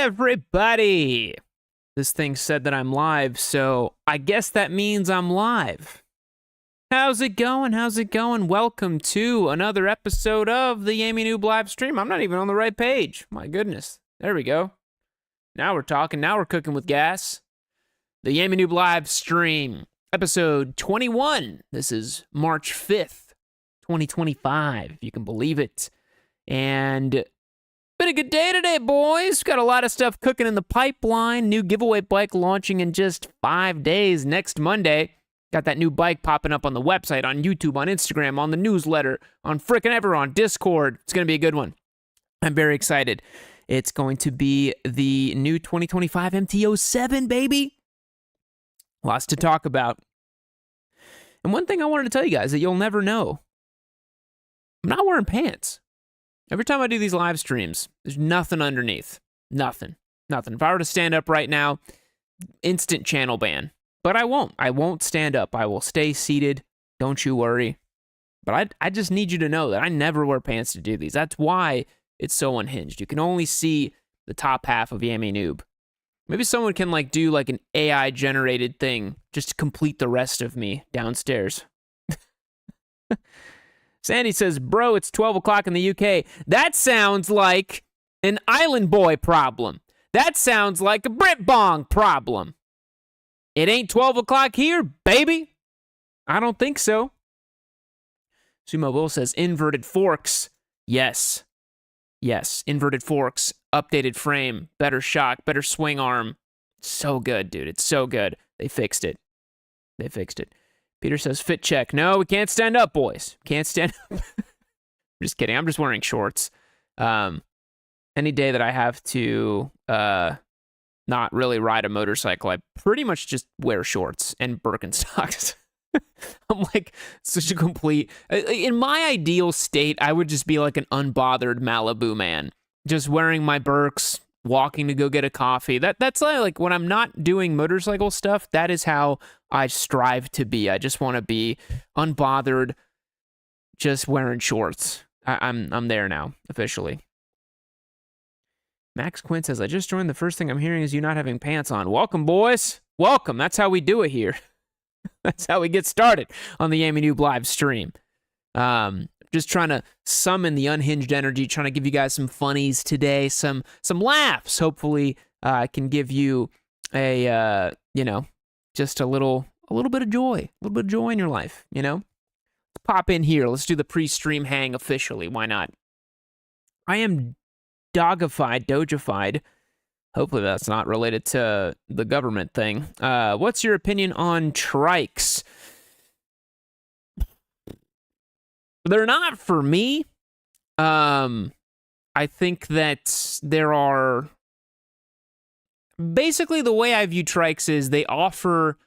everybody! This thing said that I'm live, so I guess that means I'm live. How's it going? How's it going? Welcome to another episode of the Yammie Noob live stream. I'm not even on the right page. My goodness. There we go. Now we're talking. Now we're cooking with gas. The Yammie Noob live stream, episode 21. This is March 5th, 2025, if you can believe it. And been a good day today, boys. Got a lot of stuff cooking in the pipeline. New giveaway bike launching in just 5 days next Monday. Got that new bike popping up on the website, on YouTube, on Instagram, on the newsletter, on frickin' everywhere, on Discord. It's going to be a good one. I'm very excited. It's going to be the new 2025 MT-07, baby. Lots to talk about. And one thing I wanted to tell you guys that you'll never know. I'm not wearing pants. Every time I do these live streams, there's nothing underneath. Nothing. If I were to stand up right now, instant channel ban. But I won't. I won't stand up. I will stay seated. Don't you worry. But I just need you to know that I never wear pants to do these. That's why it's so unhinged. You can only see the top half of Yammie Noob. Maybe someone can do an AI-generated thing just to complete the rest of me downstairs. Sandy says, bro, it's 12 o'clock in the UK. That sounds like an Island Boy problem. That sounds like a Brit Bong problem. It ain't 12 o'clock here, baby. I don't think so. Sumo Will says, inverted forks. Yes. Yes, inverted forks, updated frame, better shock, better swing arm. So good, dude. It's so good. They fixed it. Peter says, fit check. No, we can't stand up, boys. Can't stand up. I'm just kidding. I'm just wearing shorts. Any day that I have to not really ride a motorcycle, I pretty much just wear shorts and Birkenstocks. I'm like such a complete... In my ideal state, I would just be like an unbothered Malibu man. Just wearing my Birks, walking to go get a coffee. That's like when I'm not doing motorcycle stuff, that is how I strive to be. I just want to be unbothered, just wearing shorts. I'm there now, officially. Max Quinn says, I just joined. The first thing I'm hearing is you not having pants on. Welcome, boys. Welcome. That's how we do it here. That's how we get started on the Yammie Noob live stream. Just trying to summon the unhinged energy, trying to give you guys some funnies today, some laughs. Hopefully, I can give you a just a little bit of joy, in your life. Let's pop in here. Let's do the pre-stream hang officially. Why not? I am dogified. Hopefully that's not related to the government thing. What's your opinion on trikes? They're not for me. I think that there are... Basically, the way I view trikes is they offer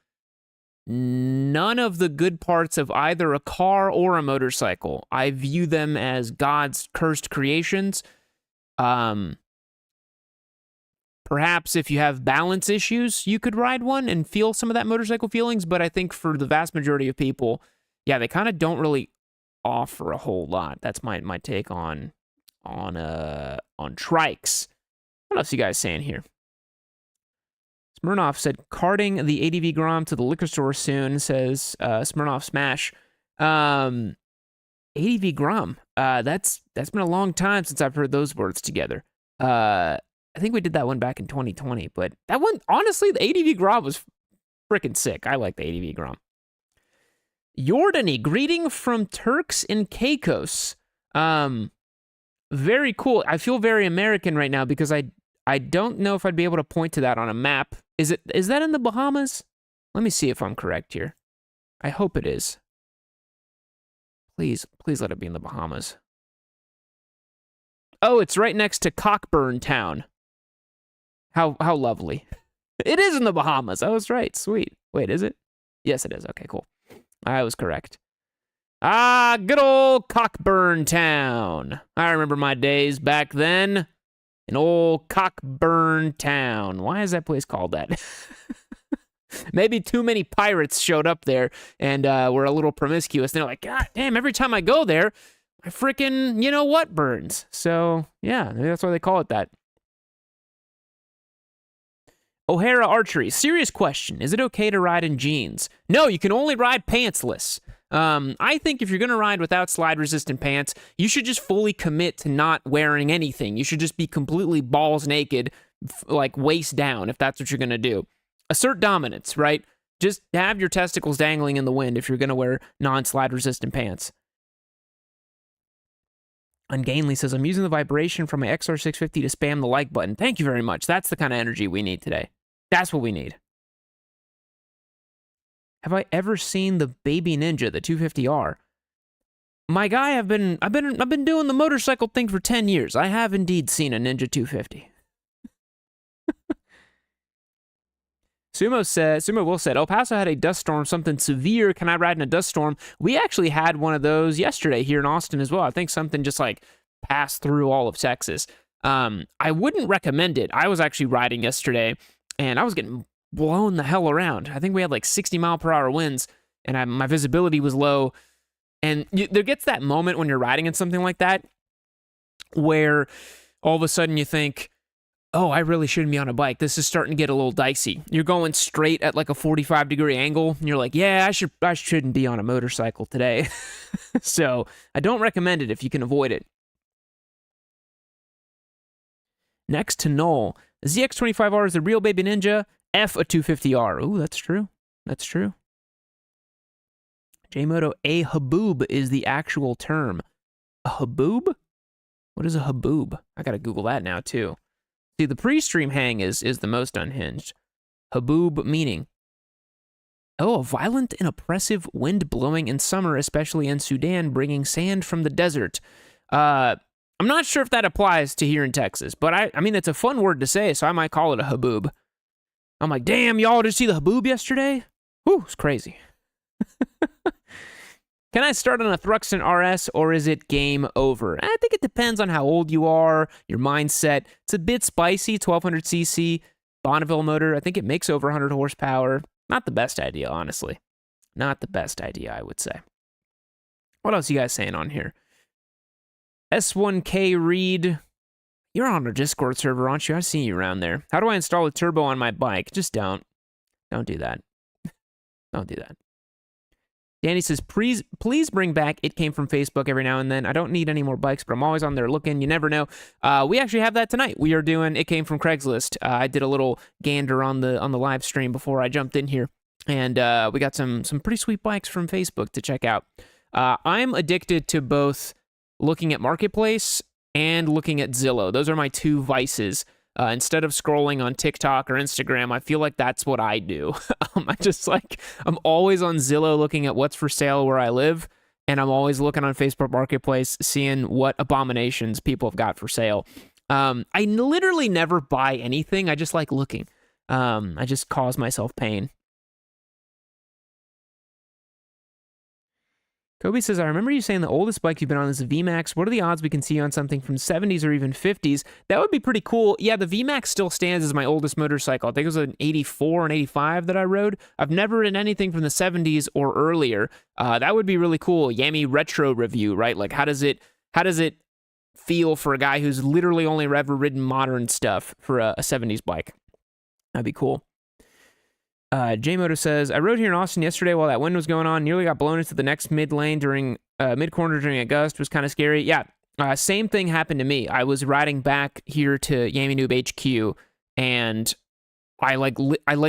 none of the good parts of either a car or a motorcycle. I view them as God's cursed creations. Perhaps if you have balance issues, you could ride one and feel some of that motorcycle feelings, but I think for the vast majority of people, yeah, they kind of don't really offer a whole lot. That's my take on trikes. What else are you guys saying here? Smirnoff said, carting the ADV Grom to the liquor store soon, says Smirnoff Smash. ADV Grom. That's been a long time since I've heard those words together. I think we did that one back in 2020, but that one, honestly, the ADV Grom was freaking sick. I like the ADV Grom. Jordany, greeting from Turks and Caicos. Very cool. I feel very American right now because I don't know if I'd be able to point to that on a map. Is that in the Bahamas? Let me see if I'm correct here. I hope it is. Please let it be in the Bahamas. Oh, it's right next to Cockburn Town. How lovely. It is in the Bahamas. I was right. Sweet. Wait, is it? Yes, it is. Okay, cool. I was correct. Ah, good old Cockburn Town. I remember my days back then in old Cockburn Town. Why is that place called that? Maybe too many pirates showed up there and were a little promiscuous. They're like, God damn, every time I go there, my freaking, you know what, burns. So, yeah, maybe that's why they call it that. O'Hara Archery, serious question. Is it okay to ride in jeans? No, you can only ride pantsless. I think if you're going to ride without slide-resistant pants, you should just fully commit to not wearing anything. You should just be completely balls naked, like waist down, if that's what you're going to do. Assert dominance, right? Just have your testicles dangling in the wind if you're going to wear non-slide-resistant pants. Ungainly says, I'm using the vibration from my XR650 to spam the like button. Thank you very much. That's the kind of energy we need today. That's what we need. Have I ever seen the Baby Ninja, the 250R? My guy, I've been doing the motorcycle thing for 10 years. I have indeed seen a Ninja 250. Sumo Will said, El Paso had a dust storm, something severe. Can I ride in a dust storm? We actually had one of those yesterday here in Austin as well. I think something just like passed through all of Texas. I wouldn't recommend it. I was actually riding yesterday and I was getting blown the hell around. I think we had like 60-mile-per-hour winds and my visibility was low. And there gets that moment when you're riding in something like that where all of a sudden you think, oh, I really shouldn't be on a bike. This is starting to get a little dicey. You're going straight at like a 45-degree angle, and you're like, yeah, I shouldn't be on a motorcycle today. So I don't recommend it if you can avoid it. Next to Noel, the ZX25R is the real Baby Ninja. F a 250R. Ooh, that's true. That's true. Jmoto, a haboob is the actual term. A haboob? What is a haboob? I gotta Google that now, too. See, the pre-stream hang is the most unhinged. Haboob meaning. Oh, a violent and oppressive wind blowing in summer, especially in Sudan, bringing sand from the desert. I'm not sure if that applies to here in Texas, but I mean, it's a fun word to say, so I might call it a haboob. I'm like, damn, y'all, did you see the haboob yesterday? Whew, it's crazy. Can I start on a Thruxton RS, or is it game over? I think it depends on how old you are, your mindset. It's a bit spicy, 1200cc, Bonneville motor. I think it makes over 100 horsepower. Not the best idea, honestly. Not the best idea, I would say. What else you guys saying on here? S1K Reed. You're on our Discord server, aren't you? I've seen you around there. How do I install a turbo on my bike? Just don't. Don't do that. Don't do that. Danny says, please bring back It Came From Facebook every now and then. I don't need any more bikes, but I'm always on there looking. You never know. We actually have that tonight. We are doing It Came From Craigslist. I did a little gander on the live stream before I jumped in here. And we got some pretty sweet bikes from Facebook to check out. I'm addicted to both looking at Marketplace and looking at Zillow. Those are my two vices. Instead of scrolling on TikTok or Instagram, I feel like that's what I do. I'm always on Zillow looking at what's for sale where I live, and I'm always looking on Facebook Marketplace, seeing what abominations people have got for sale. I literally never buy anything. I just like looking. I just cause myself pain. Kobe says, I remember you saying the oldest bike you've been on is a VMAX. What are the odds we can see you on something from 70s or even 50s? That would be pretty cool. Yeah, the VMAX still stands as my oldest motorcycle. I think it was an 84 and 85 that I rode. I've never ridden anything from the 70s or earlier. That would be really cool. Yammie retro review, right? Like, how does it feel for a guy who's literally only ever ridden modern stuff for a 70s bike? That'd be cool. Jmoto says, I rode here in Austin yesterday while that wind was going on, nearly got blown into the next mid-lane during, mid-corner during a gust. It was kind of scary. Yeah, same thing happened to me. I was riding back here to Yammie Noob HQ, and I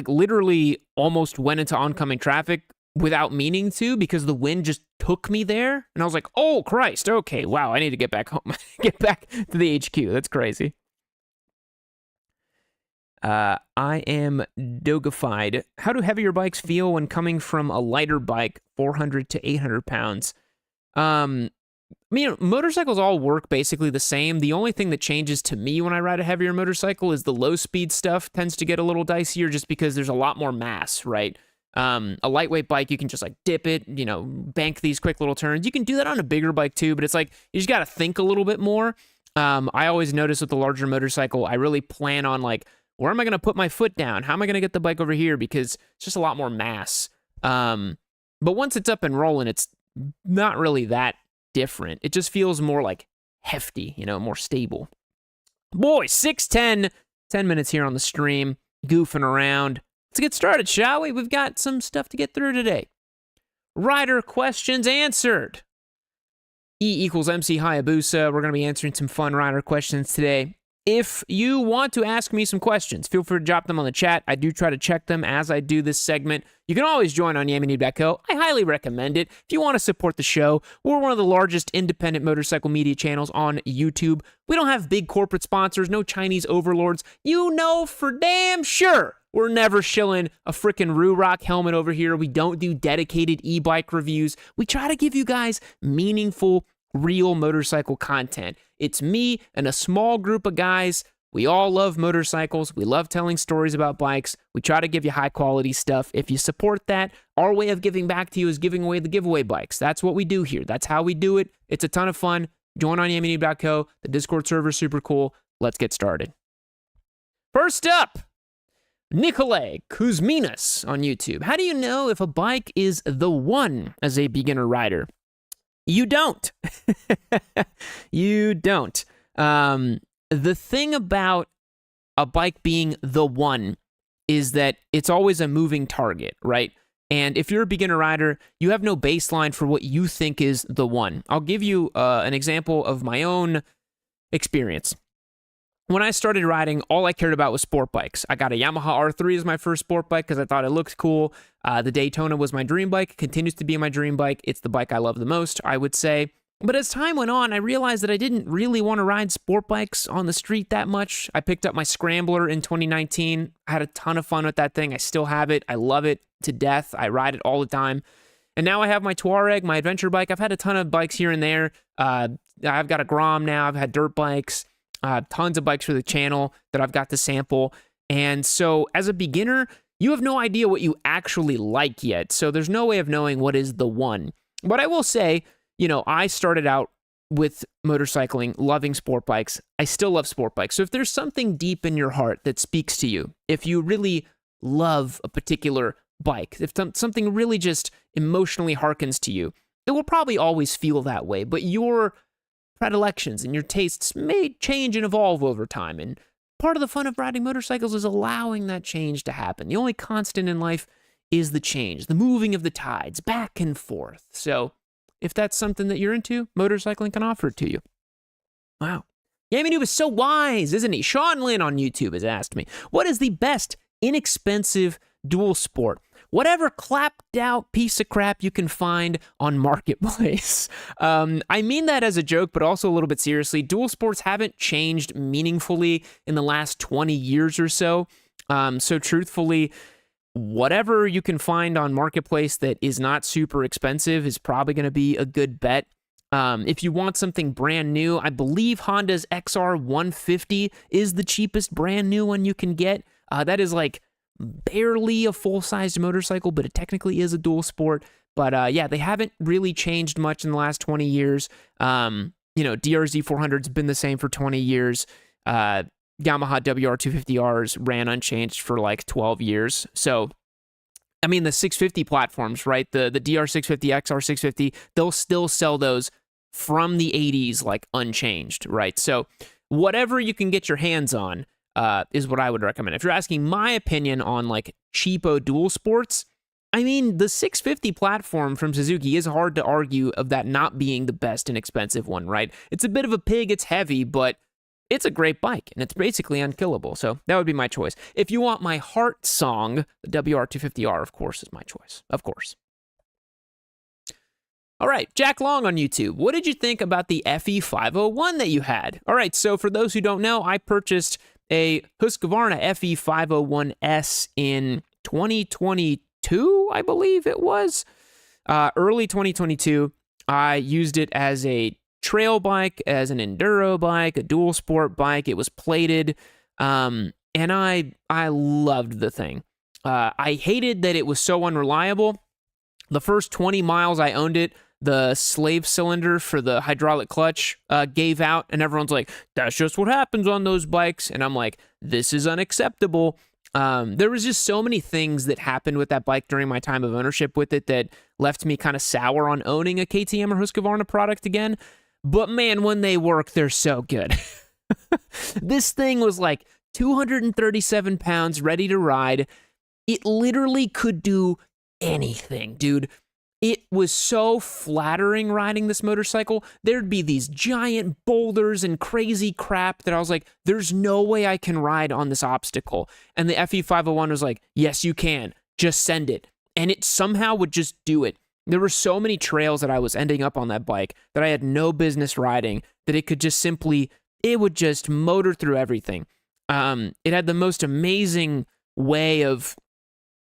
literally almost went into oncoming traffic without meaning to, because the wind just took me there, and I was like, oh, Christ, okay, wow, I need to get back home, get back to the HQ. That's crazy. I am dogified. How do heavier bikes feel when coming from a lighter bike, 400 to 800 pounds? Motorcycles all work basically the same. The only thing that changes to me when I ride a heavier motorcycle is the low speed stuff tends to get a little dicier just because there's a lot more mass, right? A lightweight bike, you can just like dip it, bank these quick little turns. You can do that on a bigger bike too, but it's like, you just got to think a little bit more. I always notice with the larger motorcycle, I really plan on like, where am I going to put my foot down? How am I going to get the bike over here? Because it's just a lot more mass. But once it's up and rolling, it's not really that different. It just feels more like hefty, more stable. Boy, 6:10, 10 minutes here on the stream. goofing around. Let's get started, shall we? We've got some stuff to get through today. Rider questions answered. E equals MC Hayabusa. We're going to be answering some fun rider questions today. If you want to ask me some questions, feel free to drop them on the chat. I do try to check them as I do this segment. You can always join on YammieNoob.co. I highly recommend it. If you want to support the show, we're one of the largest independent motorcycle media channels on YouTube. We don't have big corporate sponsors, no Chinese overlords. You know for damn sure we're never shilling a freaking Roo-Rock helmet over here. We don't do dedicated e-bike reviews. We try to give you guys meaningful, real motorcycle content. It's me and a small group of guys. We all love motorcycles. We love telling stories about bikes. We try to give you high quality stuff. If you support that, our way of giving back to you is giving away the giveaway bikes. That's what we do here. That's how we do it. It's a ton of fun. Join on YammieNoob.co. The Discord server is super cool. Let's get started. First up, Nikolay Kuzminas on YouTube. How do you know if a bike is the one as a beginner rider? You don't. You don't. The thing about a bike being the one is that it's always a moving target, right? And if you're a beginner rider, you have no baseline for what you think is the one. I'll give you an example of my own experience. When I started riding, all I cared about was sport bikes. I got a Yamaha R3 as my first sport bike because I thought it looked cool. The Daytona was my dream bike, continues to be my dream bike. It's the bike I love the most, I would say. But as time went on, I realized that I didn't really want to ride sport bikes on the street that much. I picked up my Scrambler in 2019. I had a ton of fun with that thing. I still have it. I love it to death. I ride it all the time. And now I have my Touareg, my adventure bike. I've had a ton of bikes here and there. I've got a Grom now. I've had dirt bikes. Tons of bikes for the channel that I've got to sample. And so as a beginner, you have no idea what you actually like yet. So there's no way of knowing what is the one. But I will say, you know, I started out with motorcycling, loving sport bikes. I still love sport bikes. So if there's something deep in your heart that speaks to you, if you really love a particular bike, if something really just emotionally harkens to you, it will probably always feel that way. But your predilections and your tastes may change and evolve over time. And part of the fun of riding motorcycles is allowing that change to happen. The only constant in life is the change, the moving of the tides back and forth. So if that's something that you're into, motorcycling can offer it to you. Wow. Yammie Noob is so wise, isn't he? Sean Lynn on YouTube has asked me, what is the best inexpensive dual sport? Whatever clapped out piece of crap you can find on Marketplace. I mean that as a joke, but also a little bit seriously. Dual sports haven't changed meaningfully in the last 20 years or so. So truthfully, whatever you can find on Marketplace that is not super expensive is probably going to be a good bet. If you want something brand new, I believe Honda's XR150 is the cheapest brand new one you can get. That is like barely a full-sized motorcycle, but it technically is a dual sport. But yeah, they haven't really changed much in the last 20 years. You know, DRZ 400's been the same for 20 years. Yamaha WR250Rs ran unchanged for like 12 years. So, I mean, the 650 platforms, right? The DR650, XR650, they'll still sell those from the 80s like unchanged, right? So, whatever you can get your hands on, is what I would recommend. If you're asking my opinion on like cheapo dual sports, I mean, the 650 platform from Suzuki is hard to argue of that not being the best and expensive one, right? It's a bit of a pig, it's heavy, but it's a great bike, and it's basically unkillable. So that would be my choice. If you want my heart song, the WR250R, of course, is my choice. Of course. All right, Jack Long on YouTube. What did you think about the FE501 that you had? All right, so for those who don't know, I purchased a Husqvarna FE501S in 2022, I believe it was. Early 2022, I used it as a trail bike, as an enduro bike, a dual sport bike. It was plated, and I loved the thing. I hated that it was so unreliable. The first 20 miles I owned it, the slave cylinder for the hydraulic clutch gave out, and everyone's like, that's just what happens on those bikes. And I'm like, this is unacceptable. There was just so many things that happened with that bike during my time of ownership with it that left me kind of sour on owning a KTM or Husqvarna product again. But man, when they work, they're so good. This thing was like 237 pounds, ready to ride. It literally could do anything, dude. It was so flattering riding this motorcycle. There'd be these giant boulders and crazy crap that I was like, there's no way I can ride on this obstacle. And the FE501 was like, yes, you can. Just send it. And it somehow would just do it. There were so many trails that I was ending up on that bike that I had no business riding, that it could just simply, it would just motor through everything. It had the most amazing way of,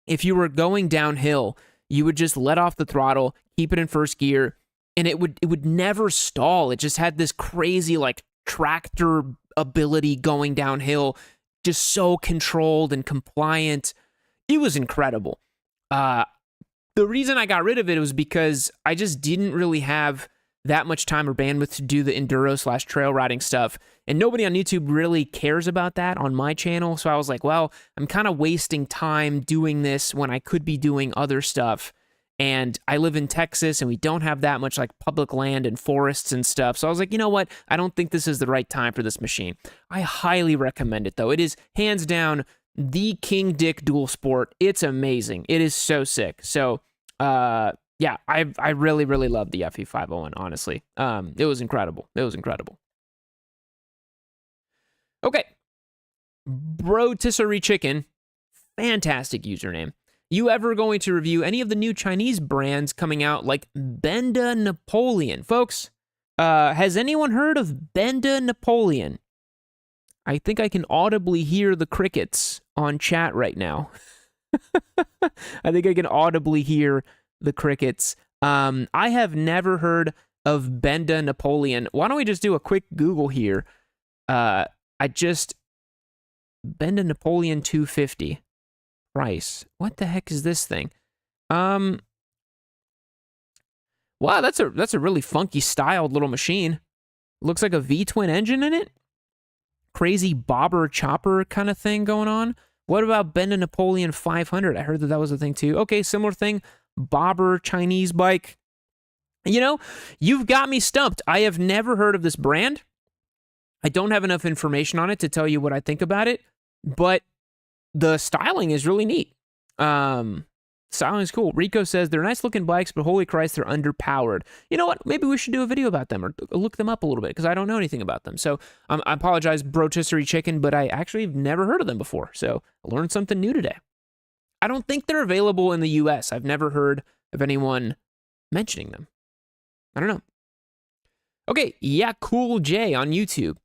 if you were going downhill, you would just let off the throttle, keep it in first gear, and it would never stall. It just had this crazy like tractor ability going downhill, just so controlled and compliant. It was incredible. The reason I got rid of it was because I just didn't really have that much time or bandwidth to do the enduro/trail riding stuff. And nobody on YouTube really cares about that on my channel. So I was like, well, I'm kind of wasting time doing this when I could be doing other stuff. And I live in Texas and we don't have that much like public land and forests and stuff. So I was like, you know what? I don't think this is the right time for this machine. I highly recommend it though. It is hands down the King Dick dual sport. It's amazing. It is so sick. So, yeah, I really, really love the FE501, honestly. It was incredible. It was incredible. Okay. Rotisserie Chicken, fantastic username. You ever going to review any of the new Chinese brands coming out like Benda Napoleon? Folks, has anyone heard of Benda Napoleon? I think I can audibly hear the crickets on chat right now. I think I can audibly hear the crickets. I have never heard of Benda Napoleon. Why don't we just do a quick Google here? Benda Napoleon 250 price. What the heck is this thing? Wow, that's a really funky styled little machine. Looks like a V-twin engine in it. Crazy bobber chopper kind of thing going on. What about Benda Napoleon 500? I heard that was a thing too. Okay, similar thing. Bobber Chinese bike. You know, you've got me stumped. I have never heard of this brand. I don't have enough information on it to tell you what I think about it, but the styling is really neat. Styling is cool. Rico says they're nice looking bikes, but holy Christ, they're underpowered. You know what? Maybe we should do a video about them or look them up a little bit because I don't know anything about them. So I apologize, Rotisserie Chicken, but I actually have never heard of them before. So I learned something new today. I don't think they're available in the US. I've never heard of anyone mentioning them. I don't know. Okay, yeah, Cool J on YouTube.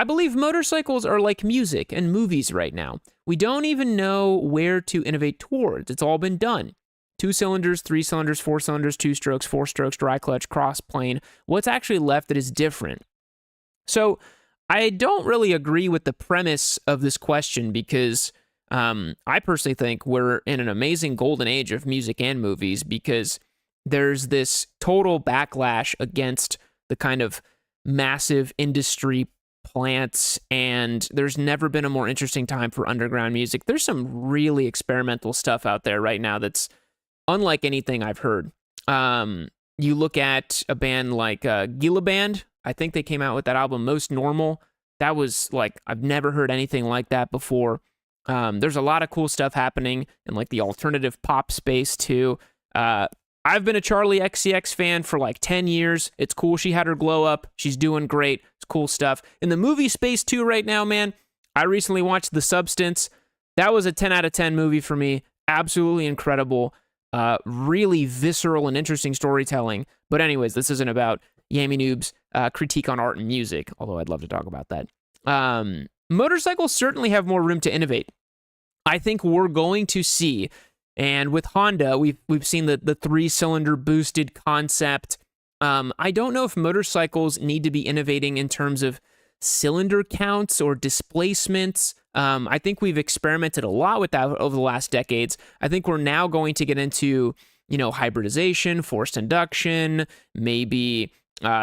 I believe motorcycles are like music and movies right now. We don't even know where to innovate towards. It's all been done. 2 cylinders, 3 cylinders, 4 cylinders, 2 strokes, 4 strokes, dry clutch, cross plane. What's actually left that is different? So I don't really agree with the premise of this question because I personally think we're in an amazing golden age of music and movies because there's this total backlash against the kind of massive industry plants, and there's never been a more interesting time for underground music. There's some really experimental stuff out there right now that's unlike anything I've heard. You look at a band like Gila Band. I think they came out with that album Most Normal. That was like, I've never heard anything like that before. There's a lot of cool stuff happening in like the alternative pop space too. I've been a Charlie XCX fan for like 10 years. It's cool she had her glow up. She's doing great. It's cool stuff. In the movie space too right now, man, I recently watched The Substance. That was a 10 out of 10 movie for me. Absolutely incredible. Really visceral and interesting storytelling. But anyways, this isn't about Yammie Noob's critique on art and music, although I'd love to talk about that. Motorcycles certainly have more room to innovate. I think we're going to see, and with Honda, we've seen the 3-cylinder boosted concept. I don't know if motorcycles need to be innovating in terms of cylinder counts or displacements. I think we've experimented a lot with that over the last decades. I think we're now going to get into, hybridization, forced induction, maybe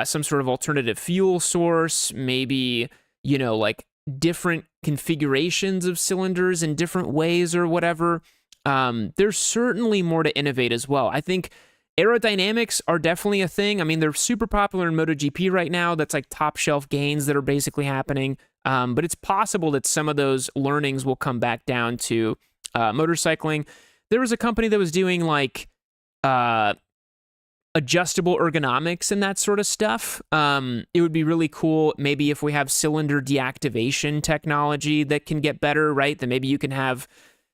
some sort of alternative fuel source, maybe, like different configurations of cylinders in different ways or whatever. There's certainly more to innovate as well. I think aerodynamics are definitely a thing. I mean, they're super popular in MotoGP right now. That's like top shelf gains that are basically happening. But it's possible that some of those learnings will come back down to motorcycling. There was a company that was doing like adjustable ergonomics and that sort of stuff. It would be really cool maybe if we have cylinder deactivation technology that can get better, right? Then maybe you can have,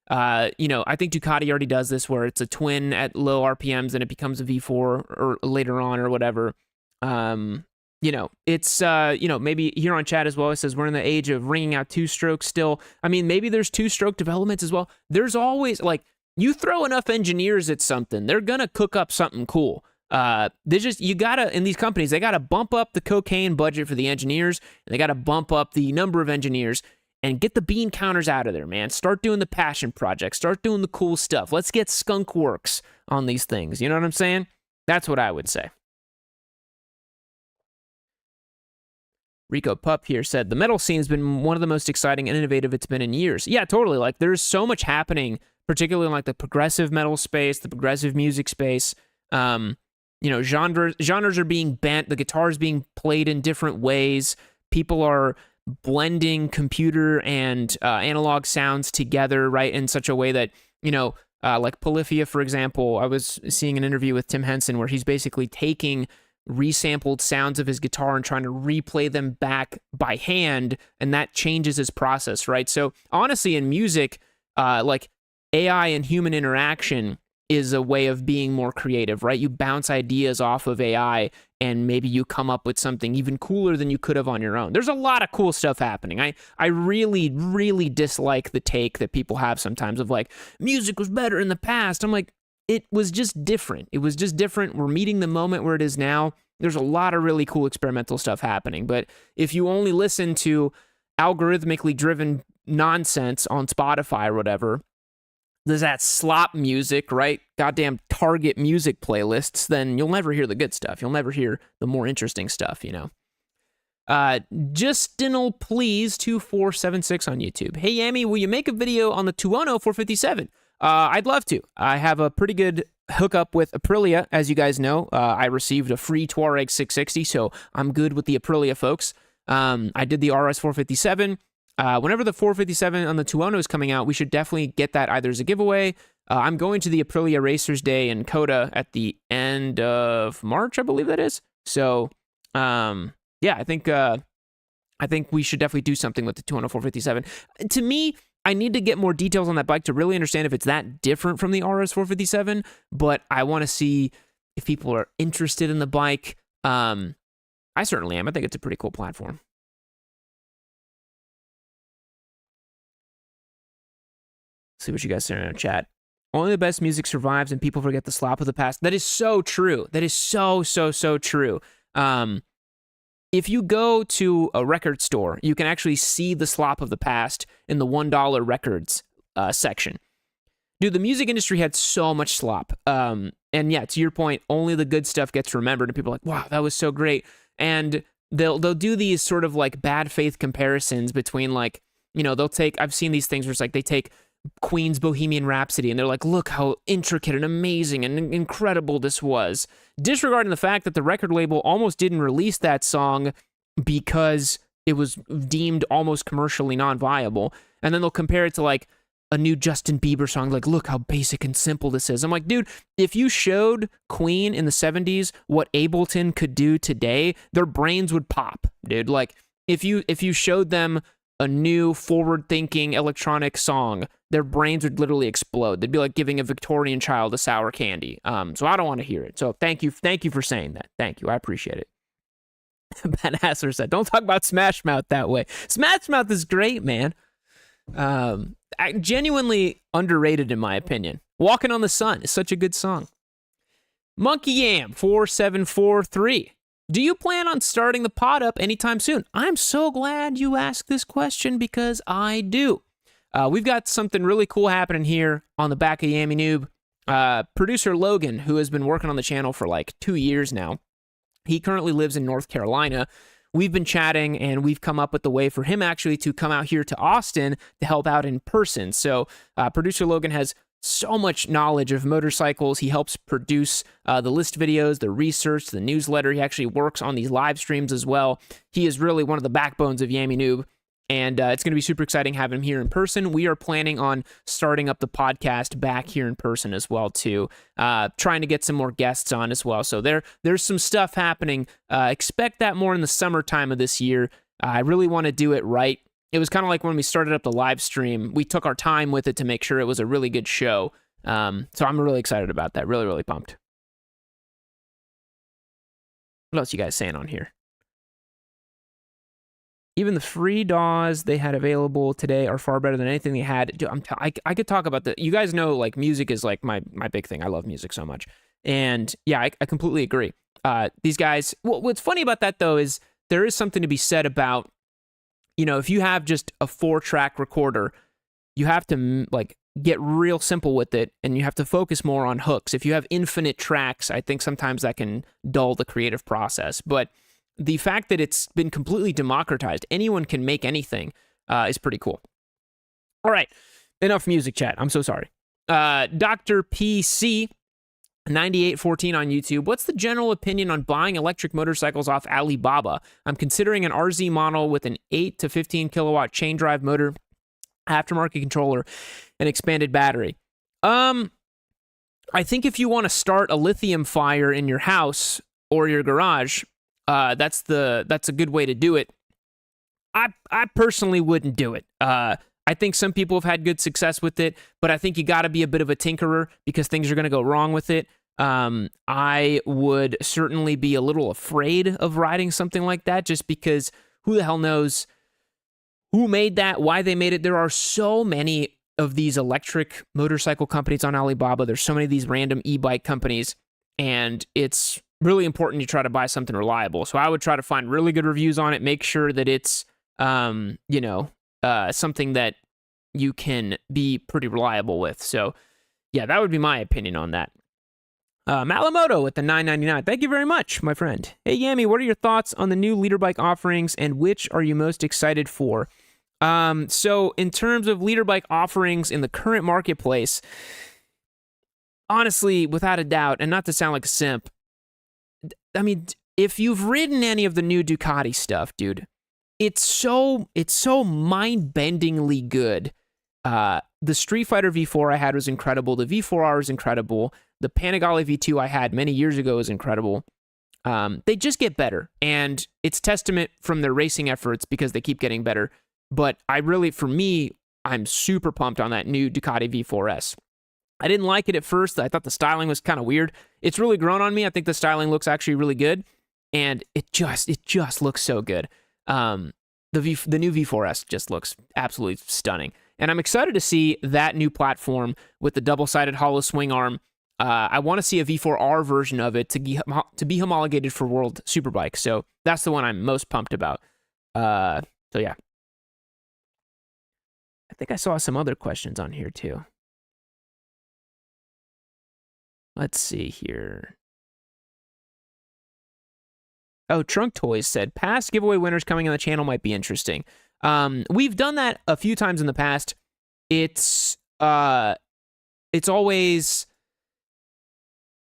I think Ducati already does this where it's a twin at low RPMs and it becomes a V4 or later on or whatever. It's, maybe here on chat as well, it says we're in the age of ringing out two-strokes still. I mean, maybe there's two-stroke developments as well. There's always, like, you throw enough engineers at something, they're going to cook up something cool. In these companies, they got to bump up the cocaine budget for the engineers, and they got to bump up the number of engineers and get the bean counters out of there, man. Start doing the passion projects, start doing the cool stuff. Let's get skunk works on these things. You know what I'm saying? That's what I would say. Rico Pup here said, the metal scene has been one of the most exciting and innovative it's been in years. Yeah, totally. Like, there's so much happening, particularly in like the progressive metal space, the progressive music space. Genres are being bent, the guitar is being played in different ways. People are blending computer and analog sounds together, right, in such a way that, like Polyphia, for example. I was seeing an interview with Tim Henson where he's basically taking resampled sounds of his guitar and trying to replay them back by hand, and that changes his process, right? So honestly, in music, like AI and human interaction is a way of being more creative, right? You bounce ideas off of AI and maybe you come up with something even cooler than you could have on your own. There's a lot of cool stuff happening. I really, really dislike the take that people have sometimes of like, music was better in the past. I'm like, it was just different. It was just different. We're meeting the moment where it is now. There's a lot of really cool experimental stuff happening. But if you only listen to algorithmically driven nonsense on Spotify or whatever, there's that slop music, right? Goddamn Target music playlists, then you'll never hear the good stuff. You'll never hear the more interesting stuff, Justin'll Please 2476 on YouTube. Hey, Yammie, will you make a video on the Tuono 457? I'd love to. I have a pretty good hookup with Aprilia, as you guys know. I received a free Touareg 660, so I'm good with the Aprilia folks. I did the RS 457. Whenever the 457 on the Tuono is coming out, we should definitely get that either as a giveaway. I'm going to the Aprilia Racers Day in Coda at the end of March, I believe that is. So, I think we should definitely do something with the Tuono 457. To me, I need to get more details on that bike to really understand if it's that different from the RS 457, but I want to see if people are interested in the bike. I certainly am. I think it's a pretty cool platform. See what you guys say in our chat. Only the best music survives and people forget the slop of the past. That is so true. That is so true. If you go to a record store, you can actually see the slop of the past in the $1 records section. Dude, the music industry had so much slop. And yeah, to your point, only the good stuff gets remembered and people are like, wow, that was so great. And they'll do these sort of like bad faith comparisons between like, I've seen these things where it's like they take Queen's Bohemian Rhapsody and they're like, look how intricate and amazing and incredible this was, disregarding the fact that the record label almost didn't release that song because it was deemed almost commercially non-viable. And then they'll compare it to like a new Justin Bieber song, like, look how basic and simple this is. I'm like, dude, if you showed Queen in the 70s what Ableton could do today, their brains would pop, dude. Like, if you showed them a new forward-thinking electronic song, their brains would literally explode. They'd be like giving a Victorian child a sour candy. So I don't want to hear it. So thank you for saying that. Thank you. I appreciate it. Badasser said, don't talk about Smash Mouth that way. Smash Mouth is great, man. Genuinely underrated in my opinion. Walking on the Sun is such a good song. Monkey Yam 4743. Do you plan on starting the pod up anytime soon? I'm so glad you asked this question because I do. We've got something really cool happening here on the back of Yammie Noob. Producer Logan, who has been working on the channel for like 2 years now, he currently lives in North Carolina. We've been chatting and we've come up with the way for him actually to come out here to Austin to help out in person. So producer Logan has so much knowledge of motorcycles. He helps produce the list videos, the research, the newsletter. He actually works on these live streams as well. He is really one of the backbones of Yammie Noob. And it's going to be super exciting having him here in person. We are planning on starting up the podcast back here in person as well, too. Trying to get some more guests on as well. So there's some stuff happening. Expect that more in the summertime of this year. I really want to do it right. It was kind of like when we started up the live stream. We took our time with it to make sure it was a really good show. So I'm really excited about that. Really, really pumped. What else you guys saying on here? Even the free DAWs they had available today are far better than anything they had. Dude, I could talk about you guys know, like, music is like my big thing. I love music so much. And yeah, I completely agree. These guys, what's funny about that though is there is something to be said about, if you have just a 4-track recorder, you have to like get real simple with it, and you have to focus more on hooks. If you have infinite tracks, I think sometimes that can dull the creative process. But the fact that it's been completely democratized, anyone can make anything, is pretty cool. All right, enough music chat. I'm so sorry. Dr. PC 9814 on YouTube. What's the general opinion on buying electric motorcycles off Alibaba? I'm considering an RZ model with an 8 to 15 kilowatt chain drive motor, aftermarket controller, and expanded battery. I think if you want to start a lithium fire in your house or your garage, that's a good way to do it. I personally wouldn't do it. I think some people have had good success with it, but I think you got to be a bit of a tinkerer because things are going to go wrong with it. I would certainly be a little afraid of riding something like that just because who the hell knows who made that, why they made it. There are so many of these electric motorcycle companies on Alibaba. There's so many of these random e-bike companies, and it's really important you try to buy something reliable. So I would try to find really good reviews on it, make sure that it's, something that you can be pretty reliable with. So yeah, that would be my opinion on that. Malamoto with the $9.99. Thank you very much, my friend. Hey, Yammie, what are your thoughts on the new leader bike offerings, and which are you most excited for? So in terms of leader bike offerings in the current marketplace, honestly, without a doubt, and not to sound like a simp, I mean, if you've ridden any of the new Ducati stuff, dude, it's so mind-bendingly good. The Street Fighter V4 I had was incredible. The V4R is incredible. The Panigale V2 I had many years ago is incredible. They just get better, and it's testament from their racing efforts because they keep getting better. But for me, I'm super pumped on that new Ducati V4S. I didn't like it at first. I thought the styling was kind of weird. It's really grown on me. I think the styling looks actually really good, and it just looks so good. The new V4S just looks absolutely stunning, and I'm excited to see that new platform with the double-sided hollow swing arm. I want to see a V4R version of it to be homologated for World Superbike. So that's the one I'm most pumped about. So yeah. I think I saw some other questions on here too. Let's see here. Oh, Trunk Toys said, past giveaway winners coming on the channel might be interesting. We've done that a few times in the past. It's always...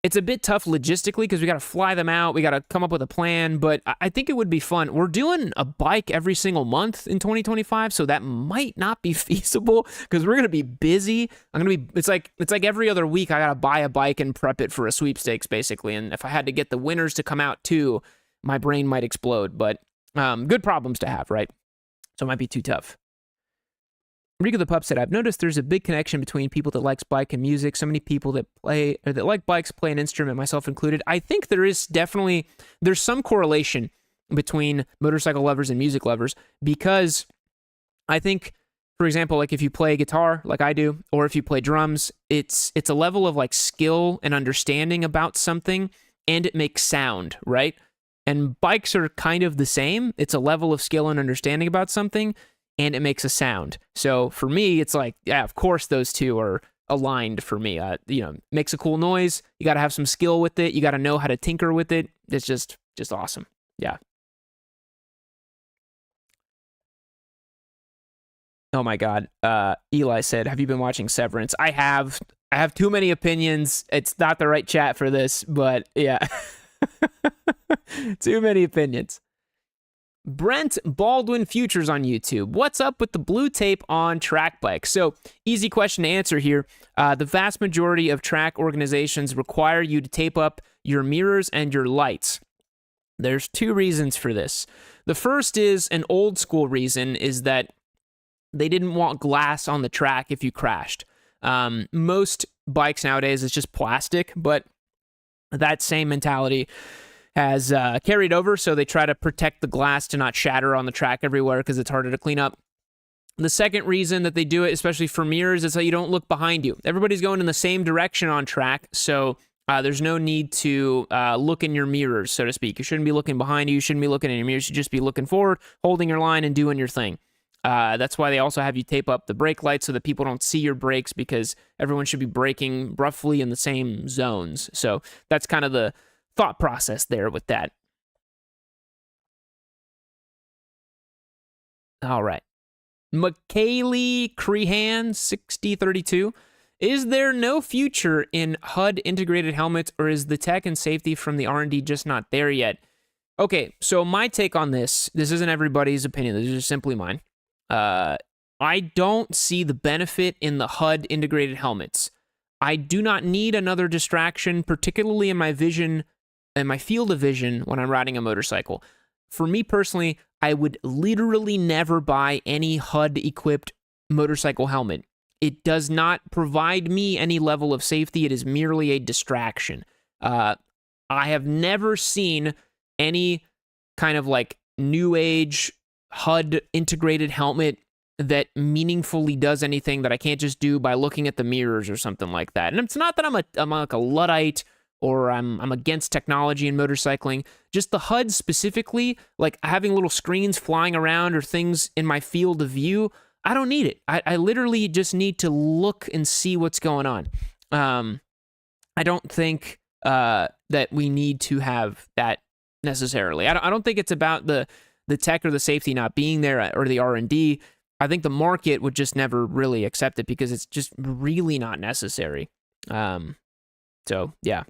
It's a bit tough logistically because we got to fly them out. We got to come up with a plan, but I think it would be fun. We're doing a bike every single month in 2025, so that might not be feasible because we're going to be busy. It's like every other week I got to buy a bike and prep it for a sweepstakes basically. And if I had to get the winners to come out too, my brain might explode, but good problems to have, right? So it might be too tough. Rico the Pup said, I've noticed there's a big connection between people that likes bike and music. So many people that like bikes play an instrument, myself included. I think there's some correlation between motorcycle lovers and music lovers because I think, for example, like if you play guitar like I do, or if you play drums, it's a level of like skill and understanding about something, and it makes sound, right? And bikes are kind of the same. It's a level of skill and understanding about something, and it makes a sound. So for me, it's like, yeah, of course those two are aligned for me. Makes a cool noise. You got to have some skill with it. You got to know how to tinker with it. It's just awesome. Yeah. Oh my God. Eli said, have you been watching Severance? I have too many opinions. It's not the right chat for this, but yeah. Too many opinions. Brent Baldwin Futures on YouTube. What's up with the blue tape on track bikes? So, easy question to answer here. The vast majority of track organizations require you to tape up your mirrors and your lights. There's two reasons for this. The first is an old school reason, is that they didn't want glass on the track if you crashed. Most bikes nowadays is just plastic, but that same mentality has carried over, so they try to protect the glass to not shatter on the track everywhere because it's harder to clean up. The second reason that they do it, especially for mirrors, is so you don't look behind you. Everybody's going in the same direction on track, so there's no need to look in your mirrors, so to speak. You shouldn't be looking behind you. You shouldn't be looking in your mirrors. You should just be looking forward, holding your line, and doing your thing. That's why they also have you tape up the brake lights so that people don't see your brakes, because everyone should be braking roughly in the same zones. So that's kind of the thought process there with that. All right. McKaylee Crehan, 6032. Is there no future in HUD integrated helmets, or is the tech and safety from the R&D just not there yet? Okay, so my take on this isn't everybody's opinion. This is just simply mine. I don't see the benefit in the HUD integrated helmets. I do not need another distraction, particularly in my vision, in my field of vision when I'm riding a motorcycle. For me personally, I would literally never buy any HUD-equipped motorcycle helmet. It does not provide me any level of safety. It is merely a distraction. I have never seen any kind of like new age HUD integrated helmet that meaningfully does anything that I can't just do by looking at the mirrors or something like that. And it's not that I'm like a Luddite or I'm against technology and motorcycling. Just the HUD specifically, like having little screens flying around or things in my field of view, I don't need it. I literally just need to look and see what's going on. I don't think that we need to have that necessarily. I don't think it's about the tech or the safety not being there or the R&D. I think the market would just never really accept it because it's just really not necessary. So, yeah.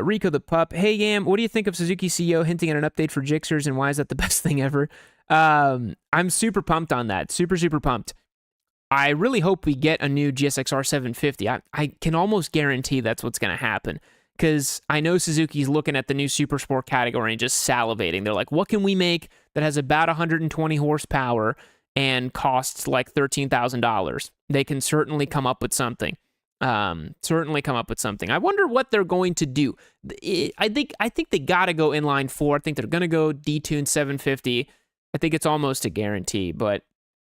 Rico the Pup. Hey, Yam, what do you think of Suzuki CEO hinting at an update for Gixxers, and why is that the best thing ever? I'm super pumped on that. Super, super pumped. I really hope we get a new GSXR 750. I can almost guarantee that's what's going to happen, because I know Suzuki's looking at the new super sport category and just salivating. They're like, what can we make that has about 120 horsepower and costs like $13,000? They can certainly come up with something. I wonder what they're going to do. I think they got to go inline 4. I think they're going to go detuned 750. I think it's almost a guarantee, but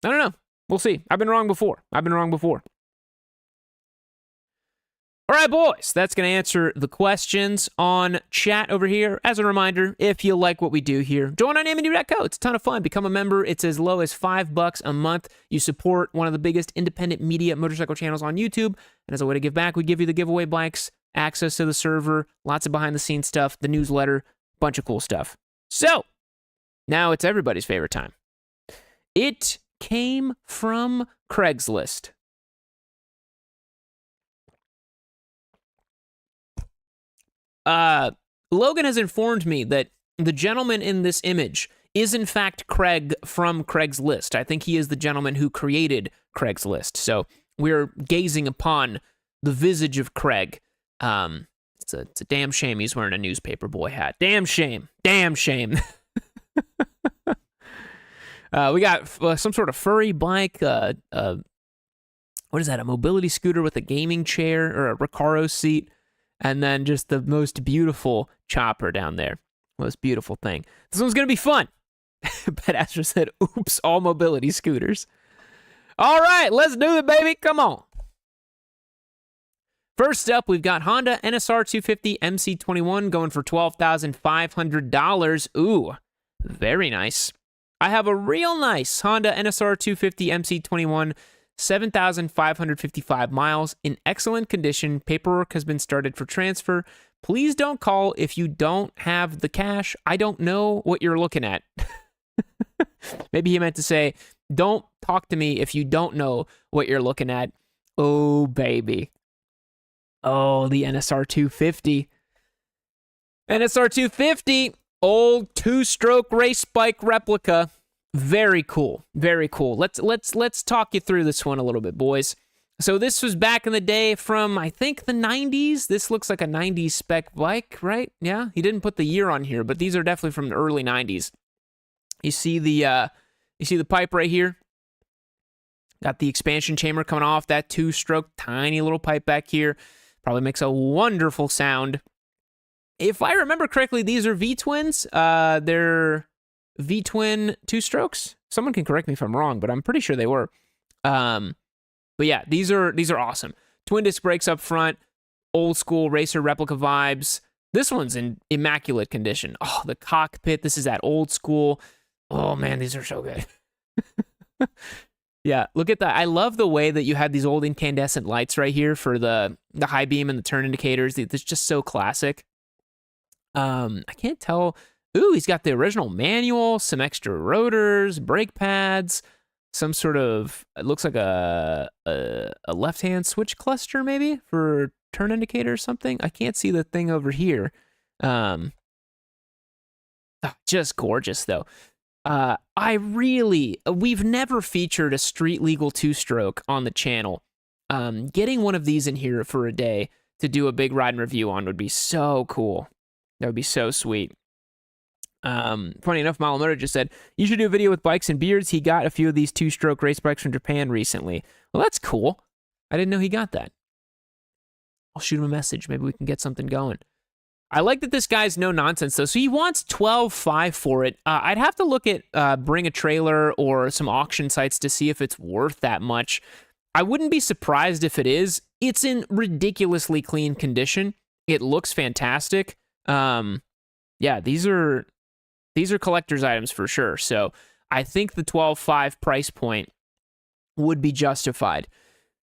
I don't know. We'll see. I've been wrong before. All right, boys, that's going to answer the questions on chat over here. As a reminder, if you like what we do here, join on YammieNoob.co. It's a ton of fun. Become a member. It's as low as $5 a month. You support one of the biggest independent media motorcycle channels on YouTube. And as a way to give back, we give you the giveaway bikes, access to the server, lots of behind-the-scenes stuff, the newsletter, bunch of cool stuff. So, now it's everybody's favorite time. It came from Craigslist. Logan has informed me that the gentleman in this image is in fact Craig from Craigslist. I think he is the gentleman who created Craigslist. So we're gazing upon the visage of Craig. It's a damn shame he's wearing a newspaper boy hat. Damn shame. We got some sort of furry bike. What is that? A mobility scooter with a gaming chair or a Recaro seat. And then just the most beautiful chopper down there. Most beautiful thing. This one's going to be fun. But Astra said, oops, all mobility scooters. All right, let's do it, baby. Come on. First up, we've got Honda NSR 250 MC21 going for $12,500. Ooh, very nice. I have a real nice Honda NSR 250 MC21, 7,555 miles, in excellent condition. Paperwork has been started for transfer. Please don't call if you don't have the cash. I don't know what you're looking at. Maybe he meant to say, don't talk to me if you don't know what you're looking at. Oh, baby. Oh, the NSR 250. NSR 250. old two-stroke race bike replica. Very cool. Very cool. Let's talk you through this one a little bit, boys. So this was back in the day from, I think, the 90s. This looks like a 90s spec bike, right? Yeah, he didn't put the year on here, but these are definitely from the early 90s. You see the pipe right here? Got the expansion chamber coming off that two-stroke tiny little pipe back here. Probably makes a wonderful sound. If I remember correctly, these are V-twins. They're V-twin two-strokes. Someone can correct me if I'm wrong, but I'm pretty sure they were. But yeah, these are awesome. Twin disc brakes up front, old school racer replica vibes. This one's in immaculate condition. Oh, the cockpit. This is that old school. Oh man, these are so good. Yeah, look at that. I love the way that you had these old incandescent lights right here for the high beam and the turn indicators. It's just so classic. I can't tell. Ooh, he's got the original manual, some extra rotors, brake pads, some sort of, it looks like a left-hand switch cluster maybe for turn indicator or something. I can't see the thing over here. Just gorgeous though. We've never featured a street legal two-stroke on the channel. Getting one of these in here for a day to do a big ride and review on would be so cool. That would be so sweet. Funny enough, Malamoto just said, you should do a video with bikes and beards. He got a few of these two-stroke race bikes from Japan recently. Well, that's cool. I didn't know he got that. I'll shoot him a message. Maybe we can get something going. I like that this guy's no nonsense, though. So he wants $12,500 for it. I'd have to look at Bring a Trailer or some auction sites to see if it's worth that much. I wouldn't be surprised if it is. It's in ridiculously clean condition. It looks fantastic. Yeah, these are collector's items for sure. So I think the $12,500 price point would be justified.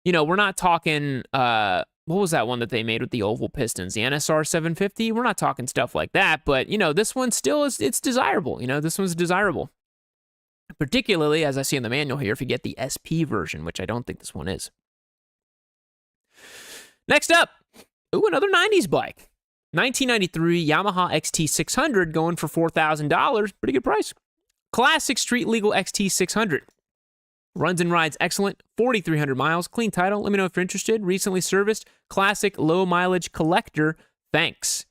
You know, we're not talking, what was that one that they made with the oval pistons? The NSR 750? We're not talking stuff like that, but, you know, this one still is, it's desirable. You know, this one's desirable. Particularly, as I see in the manual here, if you get the SP version, which I don't think this one is. Next up, ooh, another 90s bike. 1993 Yamaha XT600 going for $4,000. Pretty good price. Classic street legal XT600. Runs and rides excellent. 4,300 miles. Clean title. Let me know if you're interested. Recently serviced. Classic low mileage collector. Thanks.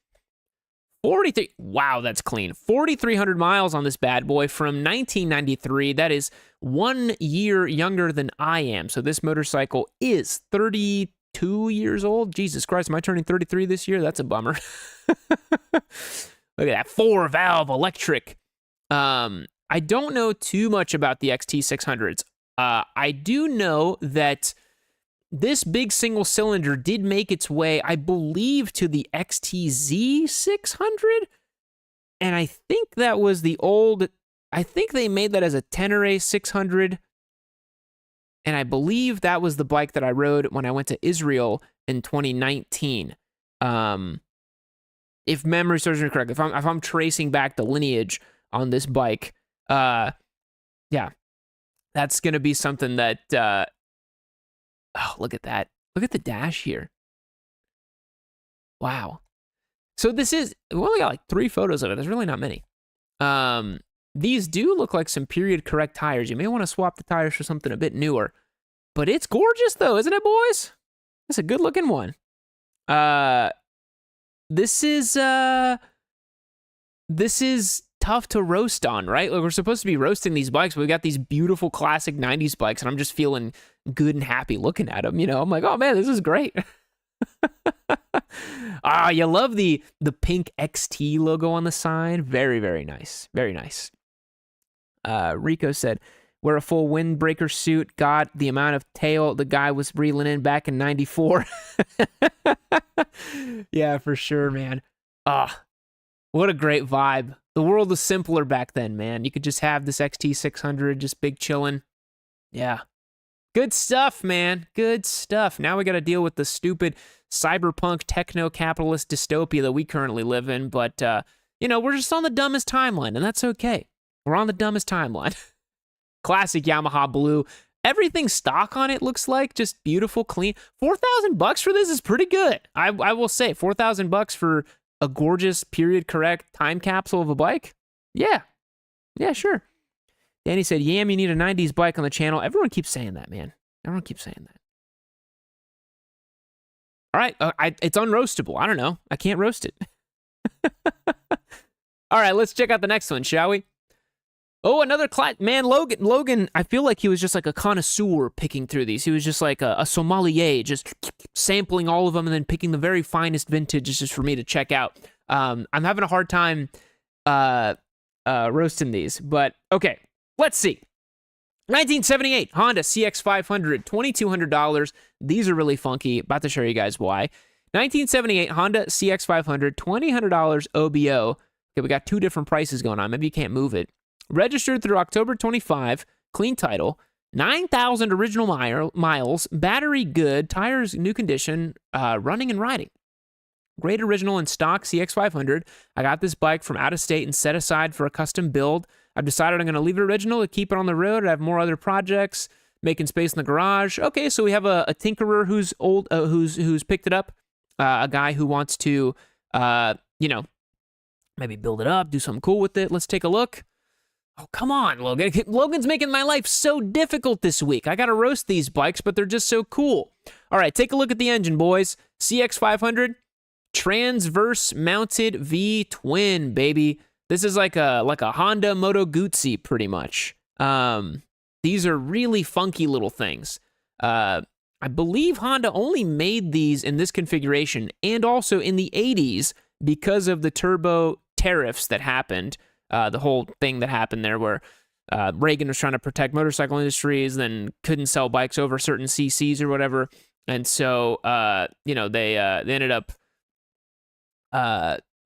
43. Wow, that's clean. 4,300 miles on this bad boy from 1993. That is 1 year younger than I am. So this motorcycle is 32 years old. Jesus Christ, am I turning 33 this year? That's a bummer. Look at that 4-valve electric. I don't know too much about the XT600s. I do know that this big single cylinder did make its way, I believe, to the XTZ600. And I think that was the old, I think they made that as a Tenere 600. And I believe that was the bike that I rode when I went to Israel in 2019. If memory serves me correct, if I'm tracing back the lineage on this bike, yeah, that's gonna be something that. Oh, look at that! Look at the dash here. Wow. So this is, we only got like 3 photos of it. There's really not many. These do look like some period correct tires. You may want to swap the tires for something a bit newer. But it's gorgeous though, isn't it, boys? That's a good looking one. This is tough to roast on, right? Like, we're supposed to be roasting these bikes, but we got these beautiful classic 90s bikes, and I'm just feeling good and happy looking at them, you know? I'm like, oh man, this is great. You love the pink XT logo on the side. Very, very nice. Very nice. Rico said, wear a full windbreaker suit. God, the amount of tail the guy was reeling in back in 94. Yeah, for sure, man. What a great vibe. The world was simpler back then, man. You could just have this XT600 just big chillin'. Yeah. Good stuff, man. Good stuff. Now we got to deal with the stupid cyberpunk techno-capitalist dystopia that we currently live in. But, you know, we're just on the dumbest timeline, and that's okay. We're on the dumbest timeline. Classic Yamaha blue. Everything stock on it looks like just beautiful, clean. $4,000 for this is pretty good. I will say $4,000 for a gorgeous period correct time capsule of a bike? Yeah, sure. Danny said, Yam, you need a 90s bike on the channel. Everyone keeps saying that, man. Everyone keeps saying that. All right, it's unroastable. I don't know. I can't roast it. All right, let's check out the next one, shall we? Oh, another man, Logan, I feel like he was just like a connoisseur picking through these. He was just like a sommelier, just sampling all of them and then picking the very finest vintages just for me to check out. I'm having a hard time roasting these, but okay, let's see. 1978 Honda CX500, $2,200. These are really funky. About to show you guys why. 1978 Honda CX500, $2,200 OBO. Okay, we got two different prices going on. Maybe you can't move it. Registered through October 25, clean title, 9,000 original miles, battery good, tires new condition, running and riding. Great original and stock CX500. I got this bike from out of state and set aside for a custom build. I've decided I'm going to leave it original to keep it on the road. I have more other projects, making space in the garage. Okay, so we have a tinkerer who's old, who's picked it up, a guy who wants to, maybe build it up, do something cool with it. Let's take a look. Oh, come on, Logan. Logan's making my life so difficult this week. I got to roast these bikes, but they're just so cool. All right, take a look at the engine, boys. CX500, transverse mounted V-twin, baby. This is like a Honda Moto Guzzi, pretty much. These are really funky little things. I believe Honda only made these in this configuration and also in the 80s because of the turbo tariffs that happened. The whole thing that happened there where Reagan was trying to protect motorcycle industries, then couldn't sell bikes over certain CCs or whatever. And so, they ended up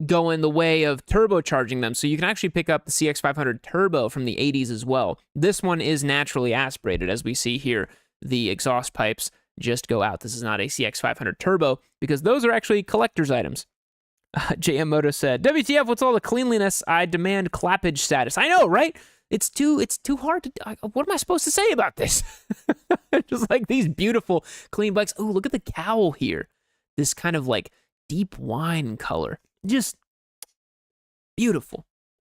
going the way of turbocharging them. So you can actually pick up the CX500 Turbo from the 80s as well. This one is naturally aspirated, as we see here. The exhaust pipes just go out. This is not a CX500 Turbo because those are actually collector's items. JM Moto said, WTF, what's all the cleanliness? I demand clappage status. I know, right? It's too hard to... what am I supposed to say about this? Just like these beautiful clean bikes. Oh, look at the cowl here. This kind of like deep wine color. Just beautiful.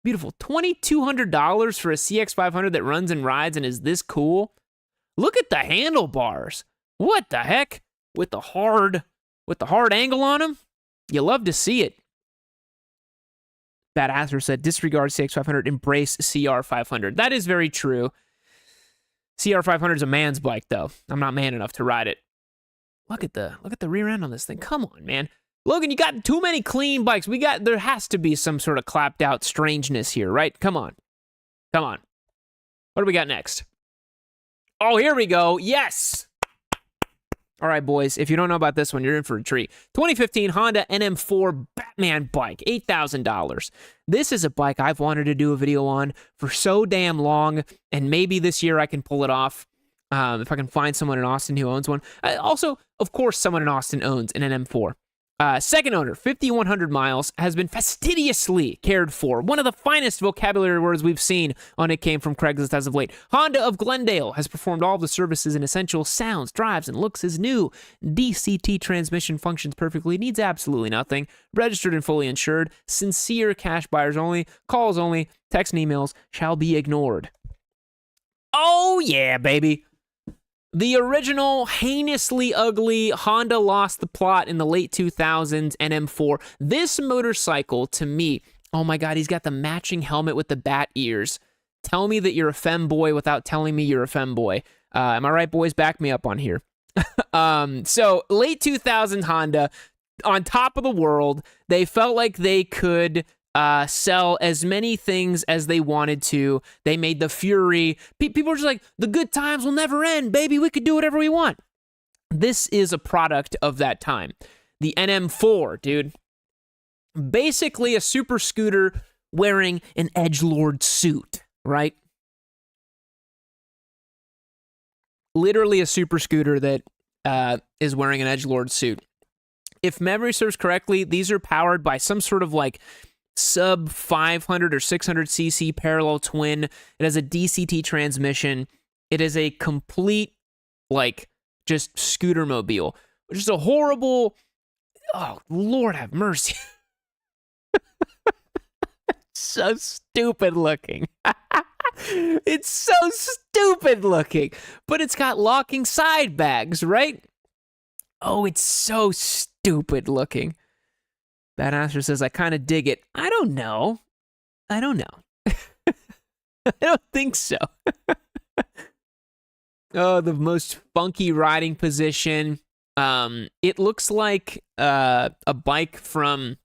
Beautiful. $2,200 for a CX500 that runs and rides and is this cool. Look at the handlebars. What the heck? With the hard angle on them? You love to see it. Bad Asser said, disregard CX500, embrace CR500. That is very true. CR500 is a man's bike, though. I'm not man enough to ride it. Look at the rear end on this thing. Come on, man. Logan, you got too many clean bikes. There has to be some sort of clapped out strangeness here, right? Come on. What do we got next? Oh, here we go. Yes. All right, boys, if you don't know about this one, you're in for a treat. 2015 Honda NM4 Batman bike, $8,000. This is a bike I've wanted to do a video on for so damn long, and maybe this year I can pull it off if I can find someone in Austin who owns one. Also, of course, someone in Austin owns an NM4. Second owner, 5,100 miles, has been fastidiously cared for. One of the finest vocabulary words we've seen on It Came From Craigslist as of late. Honda of Glendale has performed all of the services and essential sounds, drives, and looks as new. DCT transmission functions perfectly, needs absolutely nothing. Registered and fully insured. Sincere cash buyers only. Calls only. Text and emails shall be ignored. Oh yeah, baby. The original, heinously ugly Honda lost the plot in the late 2000s NM4. This motorcycle, to me, oh my God, he's got the matching helmet with the bat ears. Tell me that you're a femboy without telling me you're a femboy. Am I right, boys? Back me up on here. So, late 2000s Honda, on top of the world, they felt like they could... sell as many things as they wanted to. They made the Fury. People were just like, the good times will never end, baby. We could do whatever we want. This is a product of that time. The NM4, dude. Basically a super scooter wearing an edgelord suit, right? Literally a super scooter that is wearing an edgelord suit. If memory serves correctly, these are powered by some sort of like sub 500 or 600 cc parallel twin. It has a DCT transmission. It is a complete, like, just scooter mobile, which is a horrible, oh, Lord have mercy. so stupid looking. It's so stupid looking. But it's got locking side bags, right? Oh, it's so stupid looking. Bad Aster says, I kind of dig it. I don't know. I don't think so. Oh, the most funky riding position. It looks like a bike from,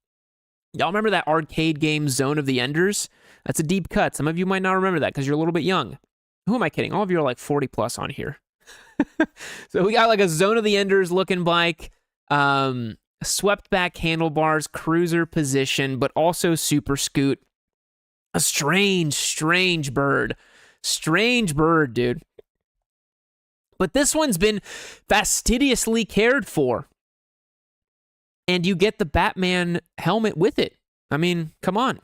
y'all remember that arcade game Zone of the Enders? That's a deep cut. Some of you might not remember that because you're a little bit young. Who am I kidding? All of you are like 40 plus on here. So we got like a Zone of the Enders looking bike, swept back handlebars, cruiser position, but also super scoot. A strange bird. Strange bird, dude. But this one's been fastidiously cared for. And you get the Batman helmet with it. I mean, come on.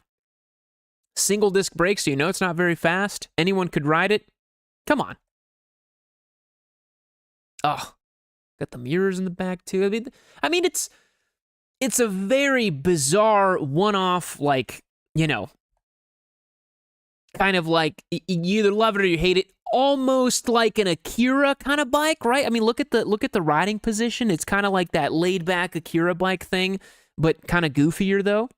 Single disc brakes, so you know it's not very fast. Anyone could ride it. Come on. Oh, got the mirrors in the back too. I mean, it's a very bizarre one-off, like, you know, kind of like you either love it or you hate it. Almost like an Akira kind of bike, right? I mean, look at the riding position. It's kind of like that laid-back Akira bike thing, but kind of goofier though.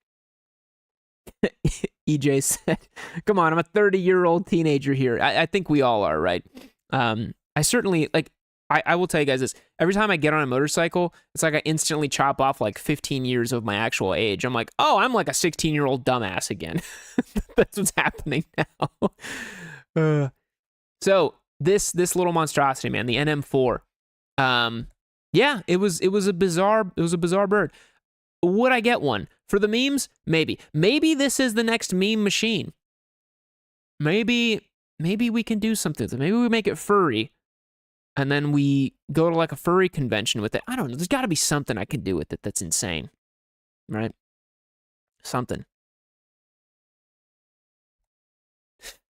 EJ said, "Come on, I'm a 30-year-old teenager here." I think we all are, right? I certainly like. I will tell you guys this. Every time I get on a motorcycle, it's like I instantly chop off like 15 years of my actual age. I'm like, oh, I'm like a 16-year-old dumbass again. That's what's happening now. So this little monstrosity, man, the NM4. Yeah, it was a bizarre bird. Would I get one for the memes? Maybe this is the next meme machine. Maybe we can do something. Maybe we make it furry. And then we go to like a furry convention with it. I don't know. There's got to be something I can do with it that's insane. Right? Something.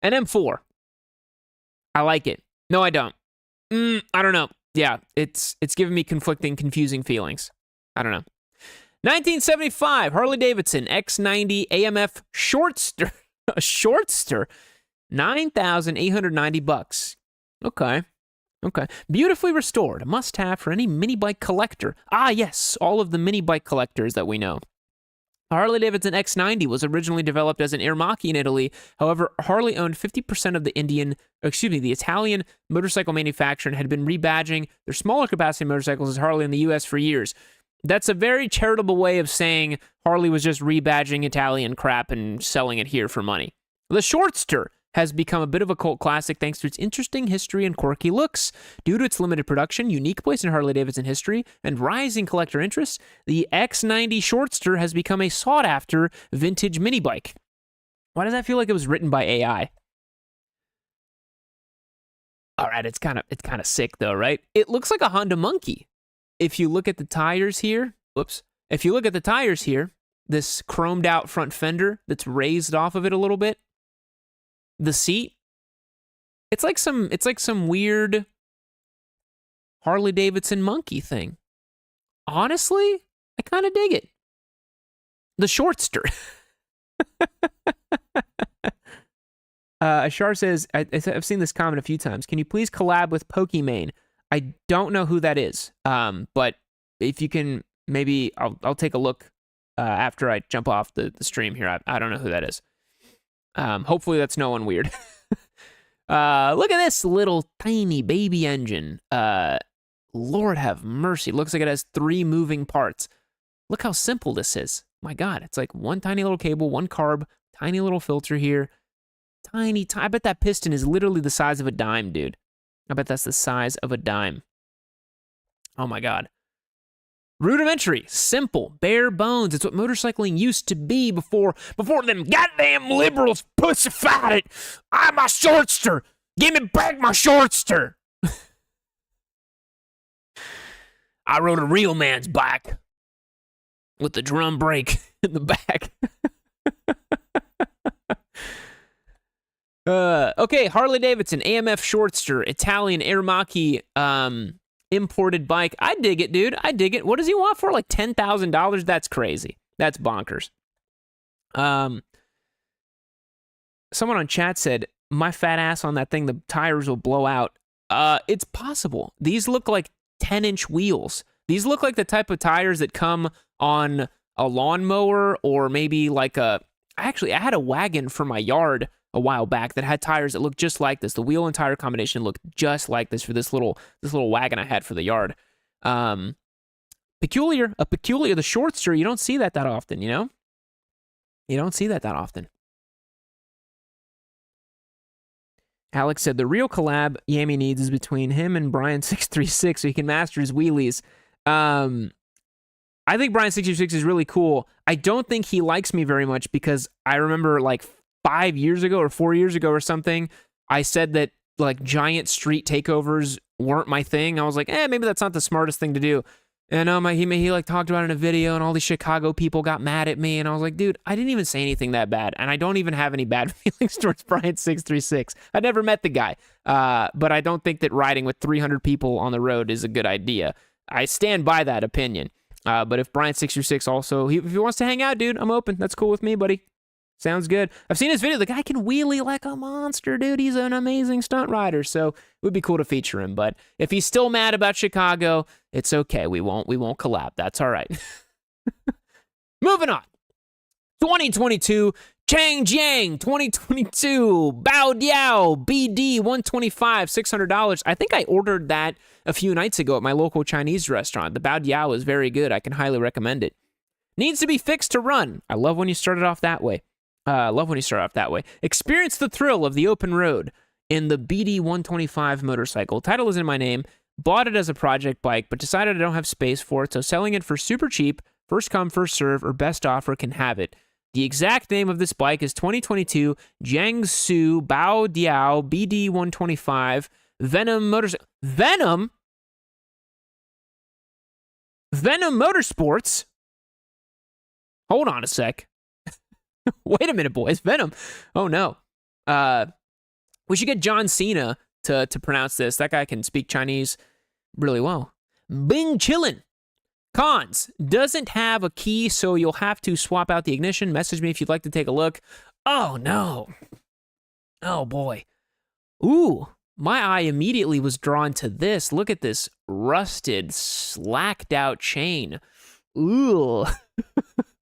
NM4. I like it. No, I don't. I don't know. Yeah, it's giving me conflicting, confusing feelings. I don't know. 1975, Harley-Davidson X90 AMF Shortster. A Shortster. $9,890. Okay. Beautifully restored. A must-have for any mini bike collector. Ah, yes, all of the mini bike collectors that we know. Harley-Davidson X90 was originally developed as an Aramaki in Italy. However, Harley owned 50% of the Italian motorcycle manufacturer and had been rebadging their smaller capacity motorcycles as Harley in the US for years. That's a very charitable way of saying Harley was just rebadging Italian crap and selling it here for money. The Shortster has become a bit of a cult classic thanks to its interesting history and quirky looks. Due to its limited production, unique place in Harley-Davidson history, and rising collector interest, the X90 Shortster has become a sought-after vintage mini bike. Why does that feel like it was written by AI? All right, it's kind of sick though, right? It looks like a Honda Monkey. If you look at the tires here, if you look at the tires here, this chromed out front fender that's raised off of it a little bit, the seat, it's like some weird Harley-Davidson monkey thing. Honestly, I kind of dig it. The Shortster. Ashar says, I've seen this comment a few times. Can you please collab with Pokimane? I don't know who that is, but if you can, maybe I'll take a look after I jump off the stream here. I don't know who that is. Hopefully that's no one weird. Look at this little tiny baby engine. Lord have mercy. Looks like it has 3 moving parts. Look how simple this is. My God, it's like one tiny little cable, one carb, tiny little filter here. I bet that piston is literally the size of a dime, dude. I bet that's the size of a dime. Oh my God. Rudimentary, simple, bare bones. It's what motorcycling used to be before them goddamn liberals pussified it. I'm a Shortster. Give me back my Shortster. I rode a real man's bike with the drum brake in the back. Okay, Harley-Davidson, AMF Shortster, Italian Aramaki, imported bike. I dig it, dude. I dig it. What does he want for like $10,000? That's crazy. That's bonkers. someone on chat said, my fat ass on that thing, the tires will blow out. It's possible. These look like 10-inch wheels. These look like the type of tires that come on a lawnmower, or maybe like actually, I had a wagon for my yard a while back that had tires that looked just like this. The wheel and tire combination looked just like this for this little wagon I had for the yard. Peculiar, the Shortster, you don't see that often, you know? You don't see that often. Alex said the real collab Yammie needs is between him and Brian636 so he can master his wheelies. I think Brian636 is really cool. I don't think he likes me very much because I remember like 5 years ago or 4 years ago or something, I said that like giant street takeovers weren't my thing. I was like, maybe that's not the smartest thing to do. And he like talked about it in a video, and all these Chicago people got mad at me, and I was like, dude, I didn't even say anything that bad, and I don't even have any bad feelings towards Brian636. I never met the guy, but I don't think that riding with 300 people on the road is a good idea. I stand by that opinion. But if Brian636 also, if he wants to hang out, dude, I'm open. That's cool with me, buddy. Sounds good. I've seen his video. The guy can wheelie like a monster, dude. He's an amazing stunt rider, so it would be cool to feature him. But if he's still mad about Chicago, it's okay. We won't collab. That's all right. Moving on. 2022 Changjiang 2022 Bao Diao BD 125 $600. I think I ordered that a few nights ago at my local Chinese restaurant. The Bao Diao is very good. I can highly recommend it. Needs to be fixed to run. I love when you start it off that way. Experience the thrill of the open road in the BD 125 motorcycle. Title is in my name. Bought it as a project bike, but decided I don't have space for it, so selling it for super cheap, first come, first serve, or best offer can have it. The exact name of this bike is 2022 Jiangsu Bao Diao BD 125 Venom motorcycle. Venom Motorsports? Hold on a sec. Wait a minute, boys. Venom. Oh, no. We should get John Cena to pronounce this. That guy can speak Chinese really well. Bing Chillin'. Cons. Doesn't have a key, so you'll have to swap out the ignition. Message me if you'd like to take a look. Oh, no. Oh, boy. Ooh. My eye immediately was drawn to this. Look at this rusted, slacked out chain. Ooh.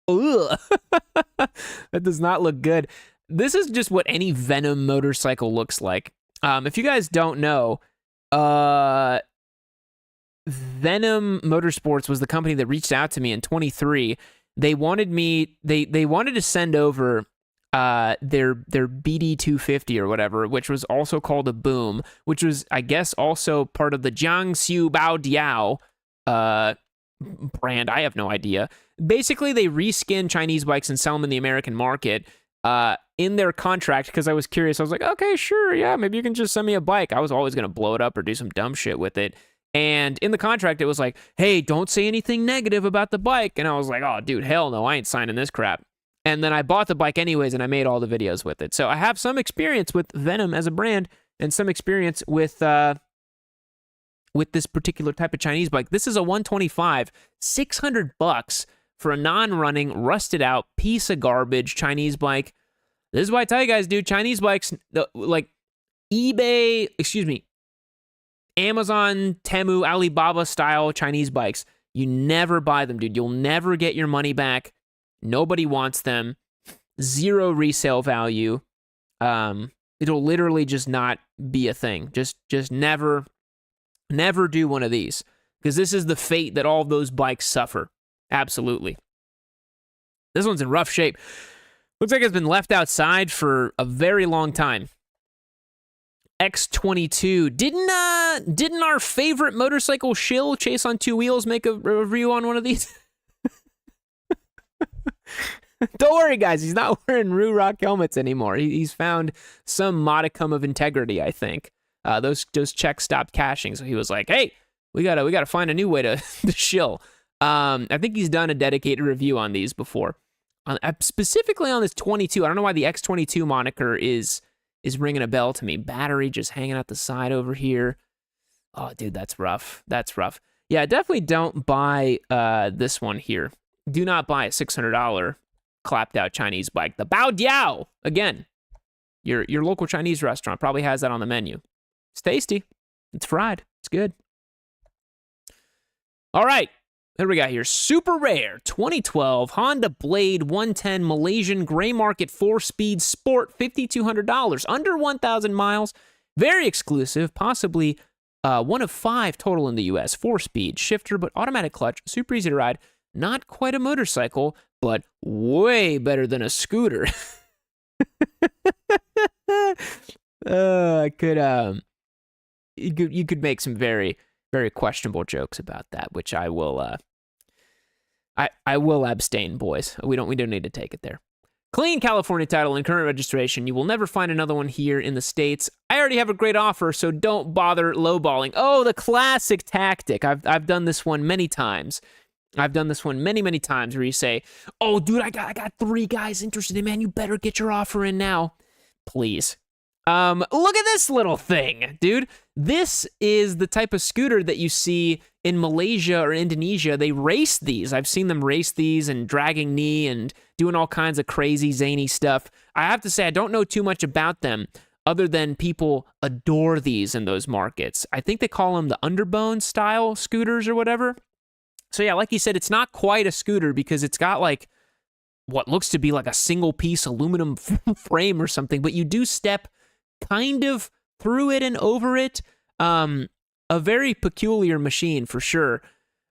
Ugh. That does not look good. This is just what any Venom motorcycle looks like. If you guys don't know, Venom Motorsports was the company that reached out to me in 23. They wanted me, they wanted to send over their BD 250 or whatever, which was also called a Boom, which was, I guess, also part of the Jiangsu Bao Diao brand. I have no idea. Basically, they reskin Chinese bikes and sell them in the American market. In their contract, because I was curious, I was like, okay, sure, yeah, maybe you can just send me a bike. I was always going to blow it up or do some dumb shit with it. And in the contract, it was like, hey, don't say anything negative about the bike. And I was like, oh, dude, hell no, I ain't signing this crap. And then I bought the bike anyways, and I made all the videos with it. So I have some experience with Venom as a brand and some experience with this particular type of Chinese bike. This is a 125, $600 for a non-running, rusted out piece of garbage Chinese bike. This is why I tell you guys, dude, Chinese bikes, like Amazon, Temu, Alibaba style Chinese bikes, you never buy them, dude. You'll never get your money back. Nobody wants them. Zero resale value. It'll literally just not be a thing. Just never do one of these, because this is the fate that all of those bikes suffer. Absolutely. This one's in rough shape. Looks like it's been left outside for a very long time. X22. Didn't our favorite motorcycle shill Chase on Two Wheels make a review on one of these? Don't worry, guys. He's not wearing Ruroc helmets anymore. He's found some modicum of integrity, I think. Those checks stopped cashing, so he was like, "Hey, we gotta find a new way to shill." I think he's done a dedicated review on these before, specifically on this 22. I don't know why the X22 moniker is ringing a bell to me. Battery just hanging out the side over here. Oh, dude, that's rough. That's rough. Yeah, definitely don't buy this one here. Do not buy a $600 clapped out Chinese bike. The Bao Diao, again, Your local Chinese restaurant probably has that on the menu. It's tasty. It's fried. It's good. All right. What do we got here? Super rare 2012 Honda Blade 110 Malaysian Gray Market 4-speed Sport, $5,200, under 1,000 miles. Very exclusive, possibly one of 5 total in the U.S. 4-speed shifter, but automatic clutch, super easy to ride. Not quite a motorcycle, but way better than a scooter. You could make some very, very questionable jokes about that, which I will I will abstain, boys. We don't need to take it there. Clean California title and current registration. You will never find another one here in the States. I already have a great offer, so don't bother lowballing. Oh, the classic tactic. I've done this one many times. I've done this one many, many times where you say, oh, dude, I got 3 guys interested in, man. You better get your offer in now. Please. Look at this little thing, dude. This is the type of scooter that you see in Malaysia or Indonesia. They race these. I've seen them race these and dragging knee and doing all kinds of crazy, zany stuff. I have to say, I don't know too much about them other than people adore these in those markets. I think they call them the underbone style scooters or whatever. So yeah, like you said, it's not quite a scooter because it's got like what looks to be like a single piece aluminum frame or something, but you do step kind of through it and over it. A very peculiar machine for sure,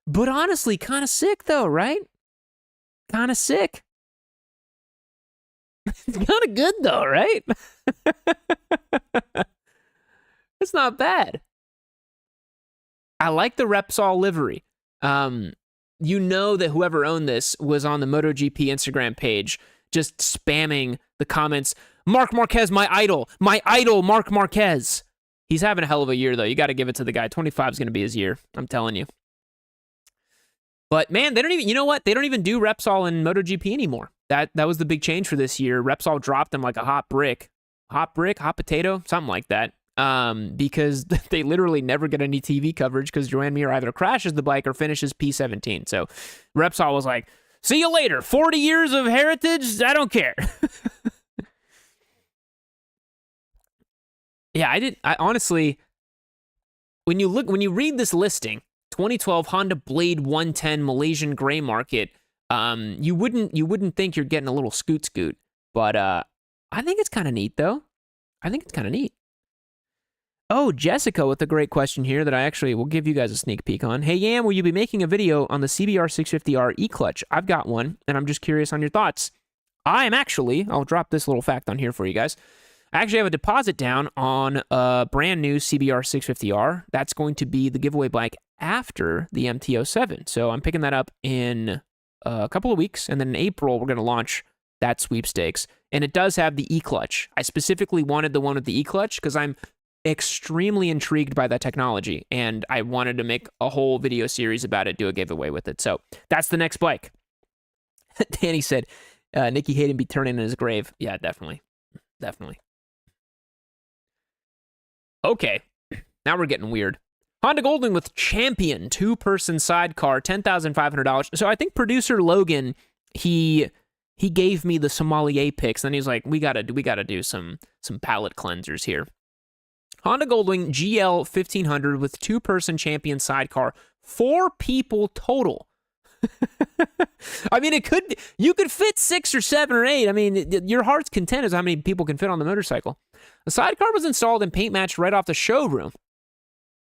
but honestly kind of sick though, right? Kind of sick. It's kind of good though, right? It's not bad. I like the Repsol livery. You know that whoever owned this was on the MotoGP Instagram page just spamming the comments, Marc Marquez, my idol, Marc Marquez. He's having a hell of a year, though. You got to give it to the guy. 25 is going to be his year. I'm telling you. But, man, they don't even, you know what? They don't even do Repsol in MotoGP anymore. That was the big change for this year. Repsol dropped them like a hot brick. Hot potato, something like that. Because they literally never get any TV coverage because Joan Mir either crashes the bike or finishes P17. So Repsol was like, see you later. 40 years of heritage? I don't care. Yeah, I honestly, when you read this listing, 2012 Honda Blade 110 Malaysian Gray Market, you wouldn't think you're getting a little scoot, but I think it's kind of neat though. I think it's kind of neat. Oh, Jessica with a great question here that I actually will give you guys a sneak peek on. Hey, Yam, will you be making a video on the CBR 650R e-clutch? I've got one, and I'm just curious on your thoughts. I am actually, I'll drop this little fact on here for you guys. I actually have a deposit down on a brand new CBR 650R. That's going to be the giveaway bike after the MT-07. So I'm picking that up in a couple of weeks, and then in April, we're going to launch that sweepstakes. And it does have the e-clutch. I specifically wanted the one with the e-clutch because I'm extremely intrigued by that technology, and I wanted to make a whole video series about it, do a giveaway with it. So that's the next bike. Danny said, Nicky Hayden be turning in his grave. Yeah, definitely. Okay, now we're getting weird. Honda Goldwing with Champion 2-person sidecar, $10,500. So I think producer Logan, he gave me the sommelier picks, and he's like, we gotta do some palate cleansers here. Honda Goldwing GL 1500 with 2-person Champion sidecar, 4 people total. I mean, you could fit 6 or 7 or 8. I mean, your heart's content is how many people can fit on the motorcycle. The sidecar was installed and paint matched right off the showroom.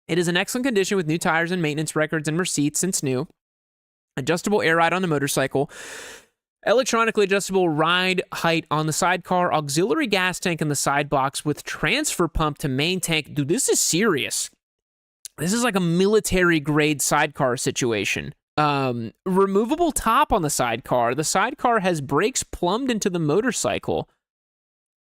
It is in excellent condition with new tires and maintenance records and receipts since new. Adjustable air ride on the motorcycle. Electronically adjustable ride height on the sidecar. Auxiliary gas tank in the side box with transfer pump to main tank. Dude, this is serious. This is like a military grade sidecar situation. Removable top on the sidecar. The sidecar has brakes plumbed into the motorcycle.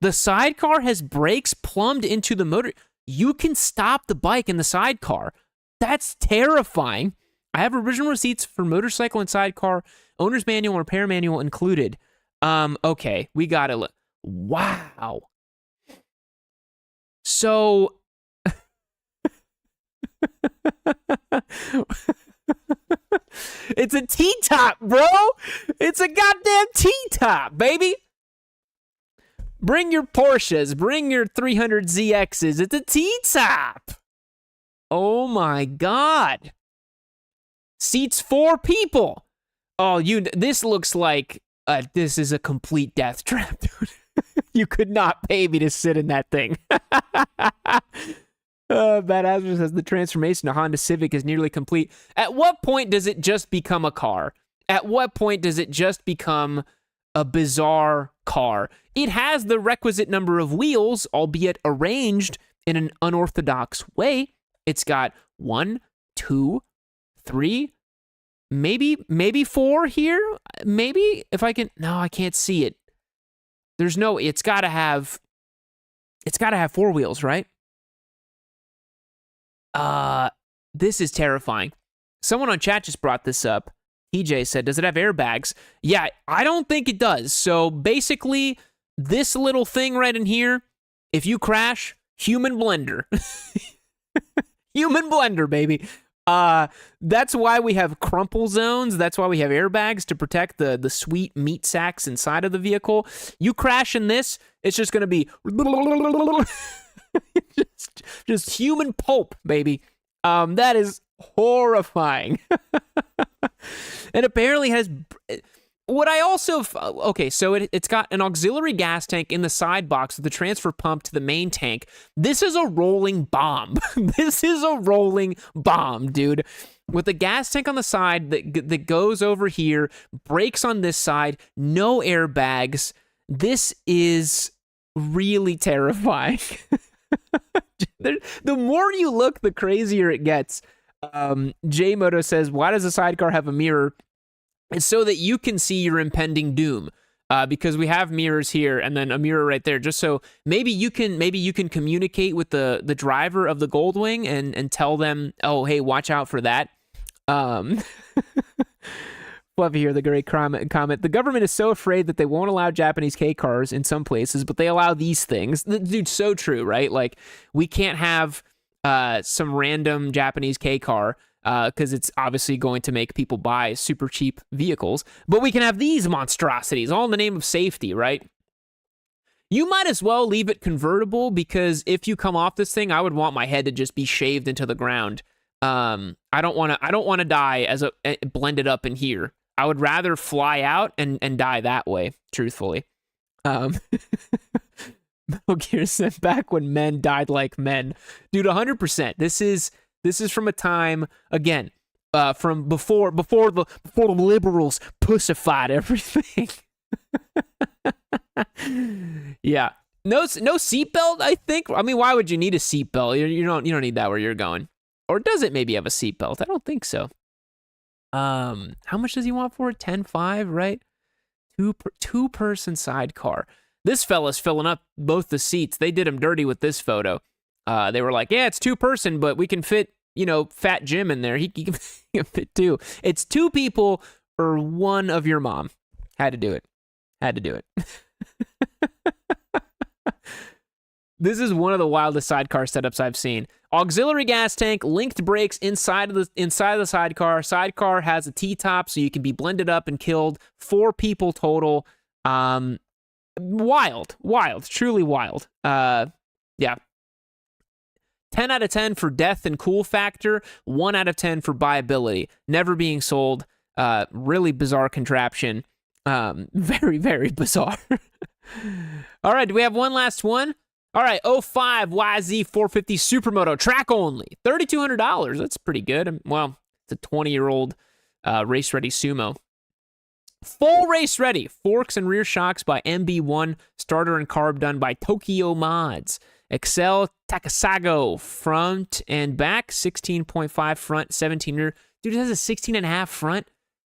The sidecar has brakes plumbed into the motor. You can stop the bike in the sidecar. That's terrifying. I have original receipts for motorcycle and sidecar, owner's manual and repair manual included. Okay, we gotta look. Wow. So it's a T-top, bro. It's a goddamn T-top, baby. Bring your Porsches. Bring your 300ZXs. It's a T-top. Oh, my God. Seats 4 people. Oh, this looks like this is a complete death trap, dude. You could not pay me to sit in that thing. Bad Hazard says the transformation to Honda Civic is nearly complete. At what point does it just become a car? At what point does it just become a bizarre car? It has the requisite number of wheels, albeit arranged in an unorthodox way. It's got 1, 2, 3, maybe 4 here. Maybe if I can. No, I can't see it. There's no. It's got to have 4 wheels, right? This is terrifying. Someone on chat just brought this up. TJ said, does it have airbags? Yeah, I don't think it does. So basically, this little thing right in here, if you crash, human blender. Human blender, baby. That's why we have crumple zones. That's why we have airbags to protect the sweet meat sacks inside of the vehicle. You crash in this, it's just going to be just human pulp, baby. That is horrifying. And apparently has what I also okay, so it's got an auxiliary gas tank in the side box with the transfer pump to the main tank. This is a rolling bomb. This is a rolling bomb, dude. With the gas tank on the side that goes over here, brakes on this side, no airbags. This is really terrifying. The more you look, the crazier it gets. J-Moto says, why does the sidecar have a mirror? It's so that you can see your impending doom. Because we have mirrors here and then a mirror right there, just so maybe you can communicate with the driver of the Goldwing and tell them, oh, hey, watch out for that. Love to hear the great comment. The government is so afraid that they won't allow Japanese K cars in some places, but they allow these things. Dude, so true, right? Like, we can't have some random Japanese K car because it's obviously going to make people buy super cheap vehicles, but we can have these monstrosities, all in the name of safety, right? You might as well leave it convertible, because if you come off this thing, I would want my head to just be shaved into the ground. I don't want to die as blended up in here. I would rather fly out and die that way, truthfully. Metal Gear said back when men died like men. Dude, 100%. This is from a time, again, from before the liberals pussified everything. Yeah. No seatbelt, I think. I mean, why would you need a seatbelt? You don't need that where you're going. Or does it maybe have a seatbelt? I don't think so. How much does he want for it? 10.5, right? Two-person sidecar. This fella's filling up both the seats. They did him dirty with this photo. They were like, yeah, it's 2-person, but we can fit, Fat Jim in there. He can fit 2. It's 2 people or 1 of your mom. Had to do it. This is one of the wildest sidecar setups I've seen. Auxiliary gas tank, linked brakes inside of the sidecar. Sidecar has a T-top, so you can be blended up and killed. 4 people total. Wild, truly wild. Yeah. 10 out of 10 for death and cool factor. 1 out of 10 for buyability. Never being sold. Really bizarre contraption. Very, very bizarre. All right, do we have one last one? All right, 05 YZ450 Supermoto, track only, $3,200. That's pretty good. Well, it's a 20-year-old race-ready sumo. Full race-ready, forks and rear shocks by MB1, starter and carb done by Tokyo Mods. Excel Takasago, front and back, 16.5 front, 17 rear. Dude, it has a 16.5 front.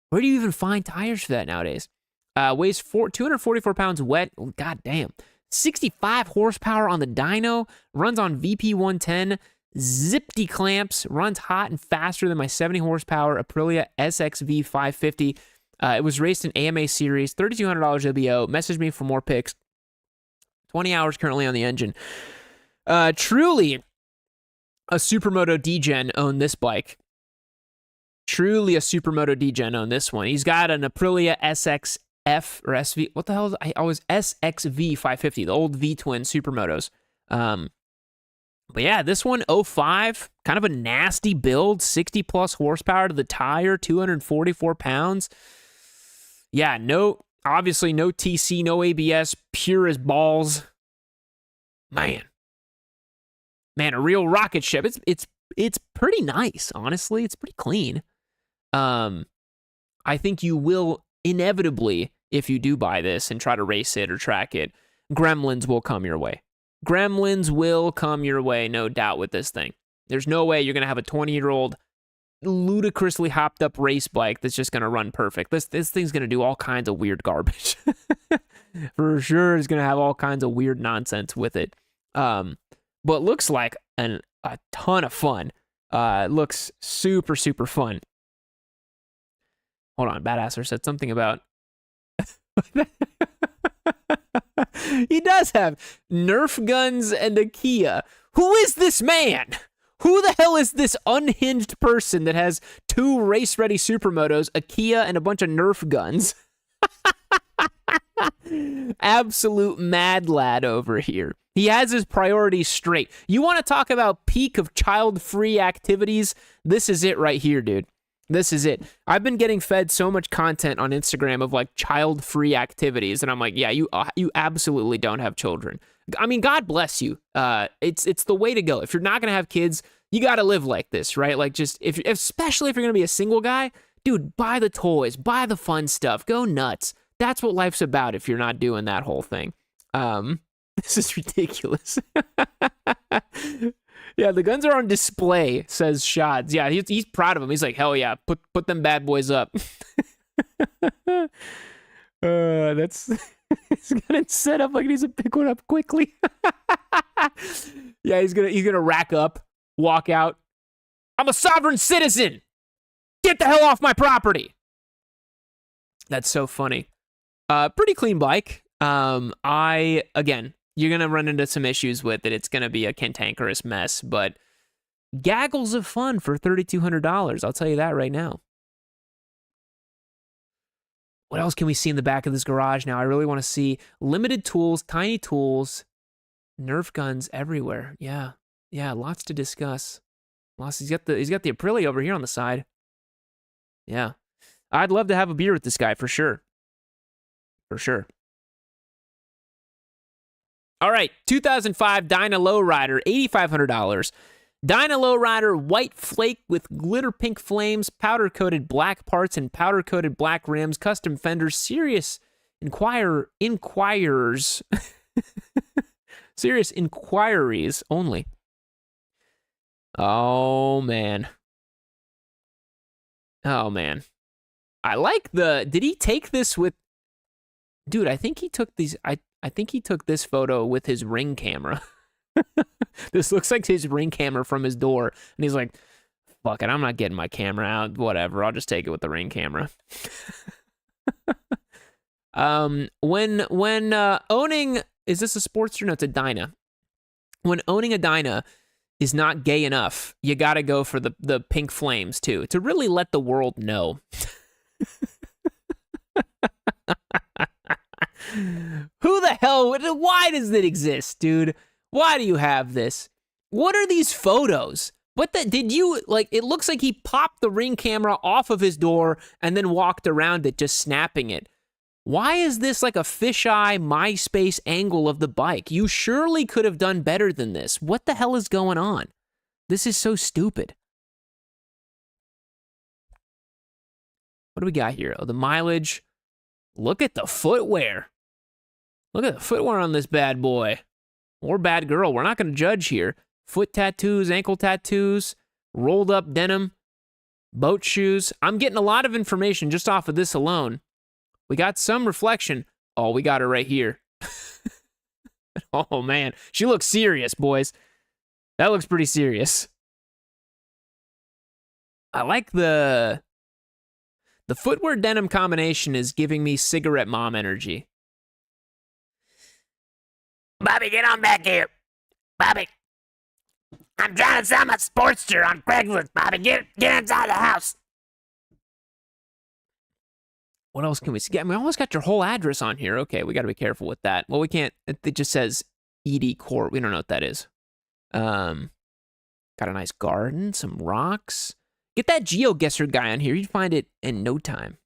Where do you even find tires for that nowadays? Weighs 244 pounds wet. Oh, God damn. 65 horsepower on the dyno, runs on VP 110, zippy clamps, runs hot and faster than my 70 horsepower Aprilia SXV 550. It was raced in AMA series, $3,200 LBO. Message me for more pics. 20 hours currently on the engine. Truly a Supermoto D-Gen owned this bike. Truly a Supermoto D-Gen owned this one. He's got an Aprilia F or SV. What the hell is I always SXV 550, the old V twin supermotos. But yeah, this one 05, kind of a nasty build, 60 plus horsepower to the tire, 244 pounds. Yeah, obviously no TC, no ABS, pure as balls. Man, a real rocket ship. It's pretty nice, honestly. It's pretty clean. I think you will inevitably, if you do buy this and try to race it or track it, gremlins will come your way. Gremlins will come your way, no doubt, with this thing. There's no way you're going to have a 20-year-old ludicrously hopped up race bike that's just going to run perfect. This thing's going to do all kinds of weird garbage. For sure, it's going to have all kinds of weird nonsense with it. But looks like a ton of fun. It looks super, super fun. Hold on, Badasser said something about... He does have Nerf guns and a Kia. Who is this man? Who the hell is this unhinged person that has 2 race-ready supermotos, a Kia, and a bunch of Nerf guns? Absolute mad lad over here. He has his priorities straight. You want to talk about peak of child-free activities? This is it right here, dude. This is it. I've been getting fed so much content on Instagram of like child-free activities, and I'm like, yeah, you absolutely don't have children. I mean, God bless you. It's the way to go. If you're not gonna have kids, you got to live like this, right? Like, just especially if you're gonna be a single guy, dude, buy the toys, buy the fun stuff, go nuts. That's what life's about. If you're not doing that whole thing, this is ridiculous. Yeah, the guns are on display, says Shods. Yeah, he's proud of them. He's like, hell yeah, put them bad boys up. That's he's gonna set up like he needs to pick one up quickly. Yeah, he's gonna rack up, walk out. I'm a sovereign citizen. Get the hell off my property. That's so funny. Pretty clean bike. Again, you're going to run into some issues with it. It's going to be a cantankerous mess, but gaggles of fun for $3,200. I'll tell you that right now. What else can we see in the back of this garage now? I really want to see limited tools, tiny tools, Nerf guns everywhere. Yeah, lots to discuss. He's got the Aprilia over here on the side. Yeah. I'd love to have a beer with this guy for sure. For sure. All right, 2005 Dyna Lowrider, $8,500. Dyna Lowrider, white flake with glitter pink flames, powder-coated black parts and powder-coated black rims, custom fenders, serious inquirers, serious inquiries only. Oh, man. I like did he take this with, dude, I think he took these, I think he took this photo with his Ring camera. This looks like his Ring camera from his door. And he's like, fuck it, I'm not getting my camera out. Whatever, I'll just take it with the Ring camera. When owning, is this a Sportster? No, it's a Dyna. When owning a Dyna is not gay enough, you gotta go for the pink flames too, to really let the world know. Who the hell? Why does it exist, dude? Why do you have this? What are these photos? Did you, like, it looks like he popped the Ring camera off of his door and then walked around it, just snapping it. Why is this like a fisheye MySpace angle of the bike? You surely could have done better than this. What the hell is going on? This is so stupid. What do we got here? Oh, the mileage. Look at the footwear. Look at the footwear on this bad boy. Or bad girl. We're not going to judge here. Foot tattoos, ankle tattoos, rolled up denim, boat shoes. I'm getting a lot of information just off of this alone. We got some reflection. Oh, we got her right here. Oh, man. She looks serious, boys. That looks pretty serious. I like the footwear denim combination is giving me cigarette mom energy. Bobby, get on back here. Bobby. I'm trying to sell my Sportster on Craigslist, Bobby. Get inside the house. What else can we see? We almost got your whole address on here. Okay, we got to be careful with that. Well, we can't. It just says ED Court. We don't know what that is. Got a nice garden, some rocks. Get that GeoGuessr guy on here. You'd find it in no time.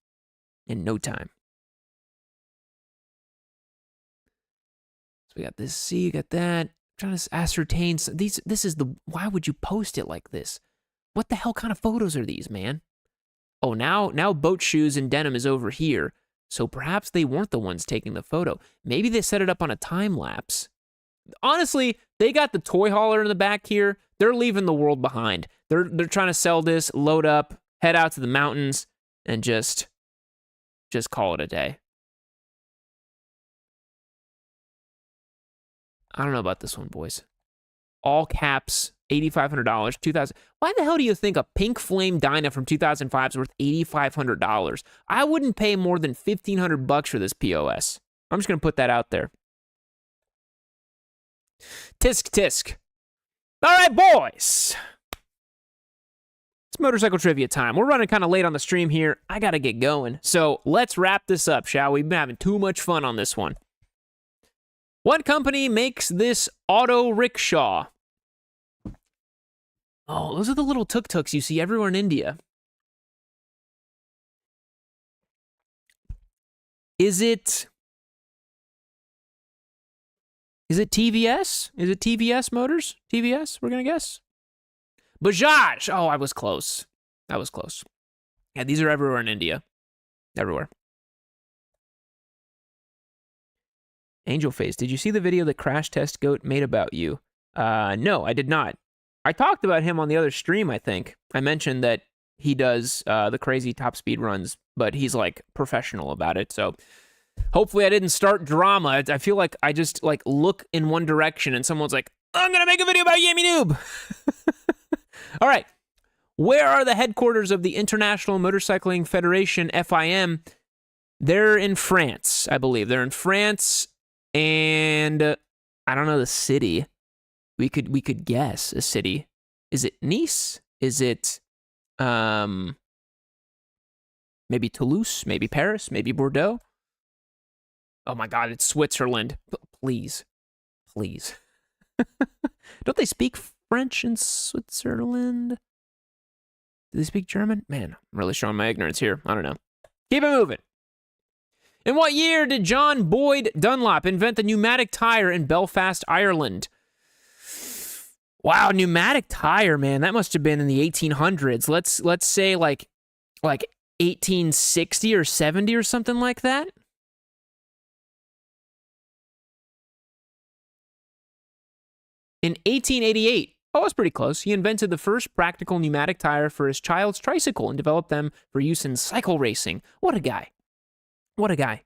In no time. So we got this. See, you got that. I'm trying to ascertain these. This is the. Why would you post it like this? What the hell kind of photos are these, man? Oh, now boat shoes and denim is over here. So perhaps they weren't the ones taking the photo. Maybe they set it up on a time lapse. Honestly, they got the toy hauler in the back here. They're leaving the world behind. They're trying to sell this, load up, head out to the mountains, and just call it a day. I don't know about this one, boys. All caps, $8,500, $2,000. Why the hell do you think a pink flame Dyna from 2005 is worth $8,500? I wouldn't pay more than $1,500 for this POS. I'm just gonna put that out there. Tisk tisk. All right, boys. It's motorcycle trivia time. We're running kind of late on the stream here. I gotta get going. So let's wrap this up, shall we? We've been having too much fun on this one. What company makes this auto rickshaw? Oh, those are the little tuk-tuks you see everywhere in India. Is it TVS? Is it TVS Motors? TVS, we're gonna guess? Bajaj! Oh, I was close. I was close. Yeah, these are everywhere in India. Everywhere. Angel Face, did you see the video that Crash Test Goat made about you? No, I did not. I talked about him on the other stream, I think. I mentioned that he does the crazy top speed runs, but he's like professional about it. So hopefully I didn't start drama. I feel like I just like look in one direction and someone's like, I'm going to make a video about Yammie Noob. All right. Where are the headquarters of the International Motorcycling Federation, FIM? They're in France, I believe. They're in France, and I don't know the city. We could guess a city. Is it Nice? Is it maybe Toulouse? Maybe Paris? Maybe Bordeaux? Oh my God, it's Switzerland. Please. Please. Don't they speak French in Switzerland? Do they speak German? Man, I'm really showing my ignorance here. I don't know. Keep it moving. In what year did John Boyd Dunlop invent the pneumatic tire in Belfast, Ireland? Wow, pneumatic tire, man. That must have been in the 1800s. Let's say like 1860 or 70 or something like that. In 1888. Oh, that's pretty close. He invented the first practical pneumatic tire for his child's tricycle and developed them for use in cycle racing. What a guy. What a guy.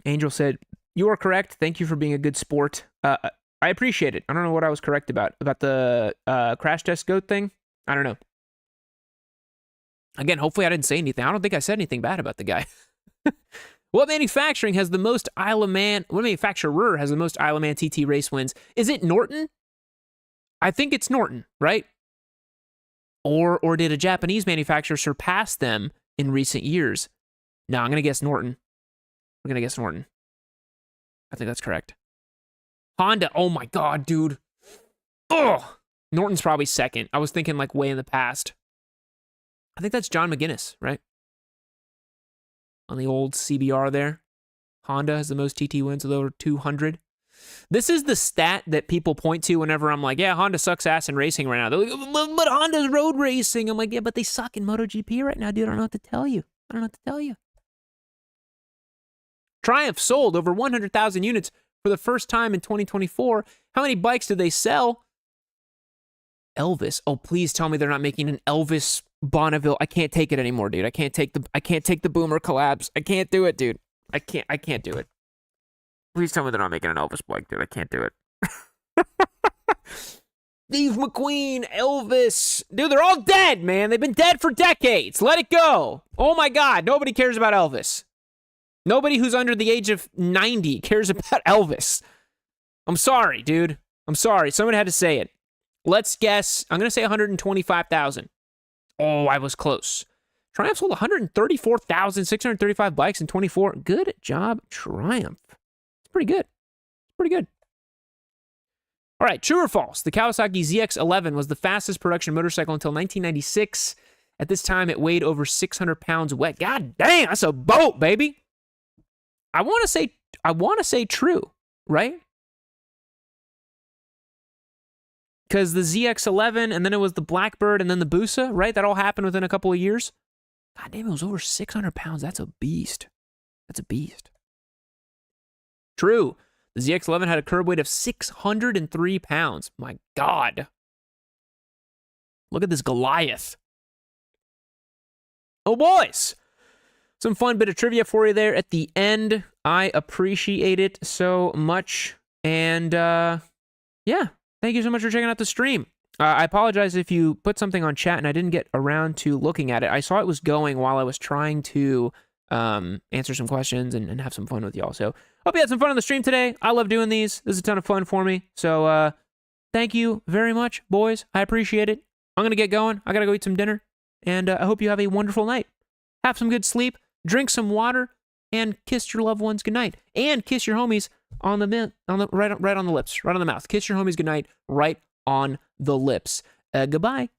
Angel said, you are correct. Thank you for being a good sport. I appreciate it. I don't know what I was correct about. About the crash test goat thing? I don't know. Again, hopefully I didn't say anything. I don't think I said anything bad about the guy. What manufacturer has the most Isle of Man TT race wins? Is it Norton? I think it's Norton, right? Or did a Japanese manufacturer surpass them in recent years? No, I'm going to guess Norton. We're going to guess Norton. I think that's correct. Honda. Oh my God, dude. Ugh. Norton's probably second. I was thinking like way in the past. I think that's John McGuinness, right? On the old CBR there. Honda has the most TT wins with over 200. This is the stat that people point to whenever I'm like, yeah, Honda sucks ass in racing right now. They're like, but Honda's road racing. I'm like, yeah, but they suck in MotoGP right now, dude. I don't know what to tell you. Triumph sold over 100,000 units for the first time in 2024. How many bikes did they sell? Elvis. Oh, please tell me they're not making an Elvis Bonneville. I can't take it anymore, dude. I can't take the Boomer collabs. I can't do it, dude. I can't do it. Please tell me they're not making an Elvis bike, dude. I can't do it. Steve McQueen, Elvis. Dude, they're all dead, man. They've been dead for decades. Let it go. Oh my God. Nobody cares about Elvis. Nobody who's under the age of 90 cares about Elvis. I'm sorry, dude. I'm sorry. Someone had to say it. Let's guess. I'm going to say 125,000. Oh, I was close. Triumph sold 134,635 bikes in 24. Good job, Triumph. It's pretty good. Pretty good. All right, true or false? The Kawasaki ZX-11 was the fastest production motorcycle until 1996. At this time, it weighed over 600 pounds wet. God damn, that's a boat, baby. I want to say true, right? Because the ZX-11, and then it was the Blackbird, and then the Busa, right? That all happened within a couple of years. God damn, it was over 600 pounds. That's a beast. That's a beast. True. The ZX-11 had a curb weight of 603 pounds. My God. Look at this Goliath. Oh, boys. Some fun bit of trivia for you there at the end. I appreciate it so much. And, yeah. Thank you so much for checking out the stream. I apologize if you put something on chat and I didn't get around to looking at it. I saw it was going while I was trying to answer some questions and have some fun with y'all. So, hope you had some fun on the stream today. I love doing these. This is a ton of fun for me. So, thank you very much, boys. I appreciate it. I'm going to get going. I got to go eat some dinner. And I hope you have a wonderful night. Have some good sleep. Drink some water. And kiss your loved ones goodnight. And kiss your homies on the right on the lips, right on the mouth. Kiss your homies goodnight right on the lips. Goodbye.